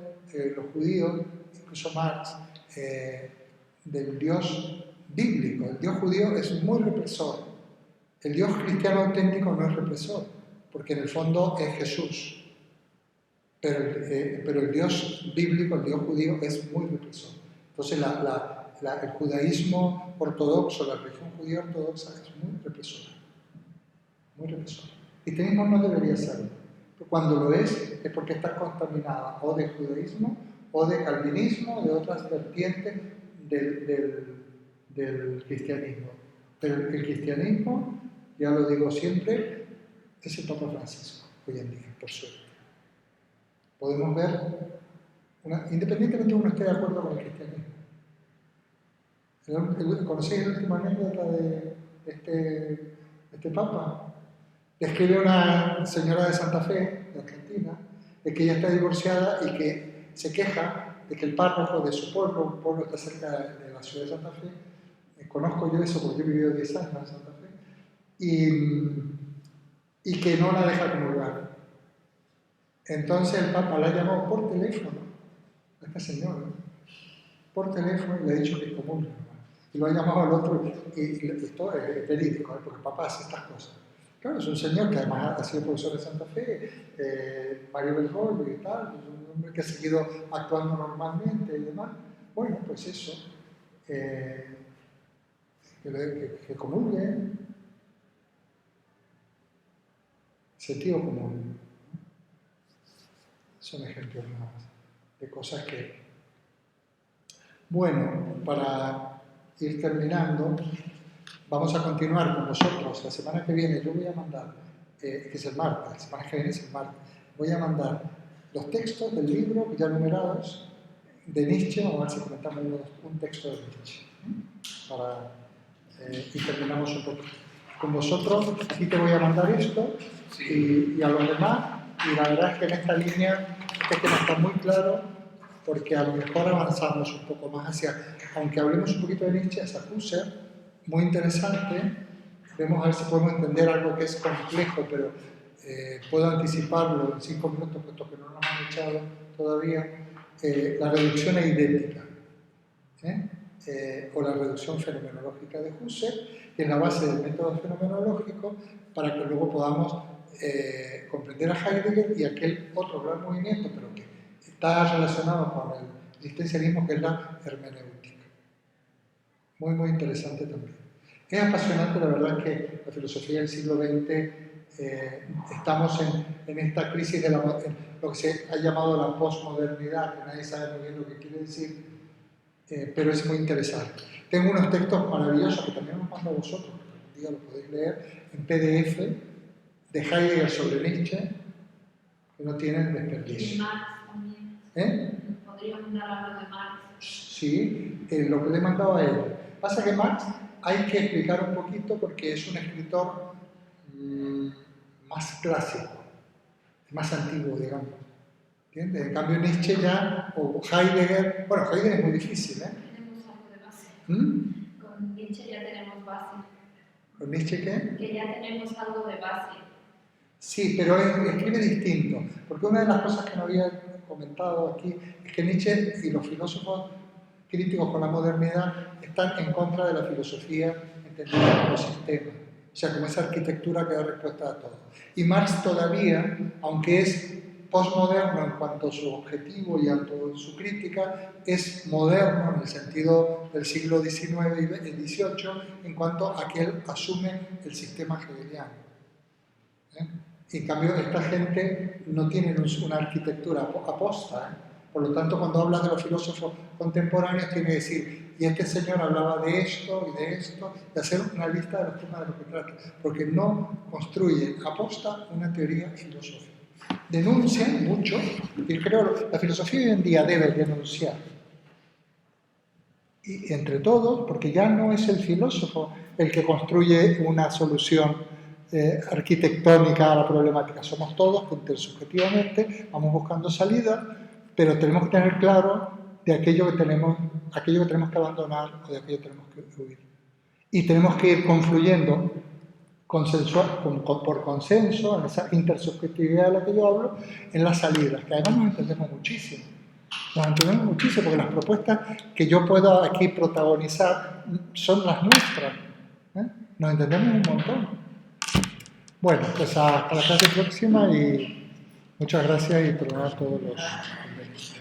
los judíos, incluso Marx, del Dios bíblico. El Dios judío es muy represor. El Dios cristiano auténtico no es represor, porque en el fondo es Jesús. Pero el Dios bíblico, el Dios judío, es muy represor. Entonces el judaísmo ortodoxo, la religión judía ortodoxa es muy represora. Muy represora. El cristianismo no debería serlo. Cuando lo es porque está contaminada o de judaísmo o de calvinismo o de otras vertientes del cristianismo. Pero el cristianismo, ya lo digo siempre, es el Papa Francisco hoy en día, por suerte. Podemos ver, independientemente de que uno esté de acuerdo con el cristianismo. ¿Conocéis la última anécdota de este Papa? Describe una señora de Santa Fe, de Argentina, de que ella está divorciada y que se queja de que el párroco de su pueblo, un pueblo que está cerca de la ciudad de Santa Fe, conozco yo eso porque yo he vivido 10 años en Santa Fe, y que no la deja comulgar. Entonces el Papa la ha llamado por teléfono a esta señora, por teléfono, y le ha dicho que comulgue. Y lo ha llamado al otro, y esto es verídico, porque el Papa hace estas cosas. Claro, es un señor que además ha sido profesor de Santa Fe, Mario Bergoglio y tal, es un hombre que ha seguido actuando normalmente y demás. Bueno, pues eso, que comulgue, sentido común. Son ejemplos más de cosas que... Bueno, para ir terminando, vamos a continuar con vosotros. La semana que viene yo voy a mandar, que es el martes, la semana que viene es el martes, voy a mandar los textos del libro ya numerados de Nietzsche. Vamos a ver si comentamos un texto de Nietzsche. Y terminamos un poco. Con vosotros sí te voy a mandar esto y a los demás. Y la verdad es que en esta línea este tema está muy claro, porque a lo mejor avanzamos un poco más hacia, aunque hablemos un poquito de Nietzsche, hacia Husserl, muy interesante. Vemos a ver si podemos entender algo que es complejo, pero puedo anticiparlo en 5 minutos, puesto que no nos han echado todavía. La reducción eidética, o la reducción fenomenológica de Husserl, que es la base del método fenomenológico, para que luego podamos comprender a Heidegger y aquel otro gran movimiento, pero que está relacionado con el existencialismo, que es la hermenéutica. Muy, muy interesante también. Es apasionante, la verdad, que la filosofía del siglo XX, estamos en esta crisis de lo que se ha llamado la posmodernidad, que nadie sabe muy bien lo que quiere decir, pero es muy interesante. Tengo unos textos maravillosos que también os mando a vosotros, que algún día lo podéis leer, en PDF, de Heidegger sobre Nietzsche, que no tienen desperdicio. Y Marx también. ¿Podría mandar algo de Marx? Sí, lo que le he mandado a él. Pasa que Marx hay que explicar un poquito porque es un escritor más clásico, más antiguo, digamos. ¿Entiendes? En cambio Nietzsche ya, o Heidegger, bueno, Heidegger es muy difícil, ¿eh? Tenemos algo de base. ¿Mm? Con Nietzsche ya tenemos base. ¿Con Nietzsche qué? Que ya tenemos algo de base. Sí, pero escribe distinto, porque una de las cosas que no había comentado aquí es que Nietzsche y los filósofos críticos con la modernidad están en contra de la filosofía entendida como sistema, o sea, como esa arquitectura que da respuesta a todo. Y Marx todavía, aunque es postmoderno en cuanto a su objetivo y a su crítica, es moderno en el sentido del siglo XIX y XVIII en cuanto a que él asume el sistema hegeliano. En cambio, esta gente no tiene una arquitectura aposta, Por lo tanto, cuando hablas de los filósofos contemporáneos, tiene que decir, y este señor hablaba de esto y de esto, y hacer una lista de los temas de los que trata, porque no construye aposta una teoría filosófica. Denuncian mucho, y creo que la filosofía hoy en día debe denunciar. Y entre todos, porque ya no es el filósofo el que construye una solución arquitectónica a la problemática. Somos todos que intersubjetivamente vamos buscando salida, pero tenemos que tener claro de aquello que tenemos que abandonar o de aquello que tenemos que huir. Y tenemos que ir confluyendo por consenso, en esa intersubjetividad de la que yo hablo, en las salidas, que además nos entendemos muchísimo. Nos entendemos muchísimo porque las propuestas que yo puedo aquí protagonizar son las nuestras. Nos entendemos un montón. Bueno, pues hasta la clase próxima y muchas gracias y perdonad todos los convenios.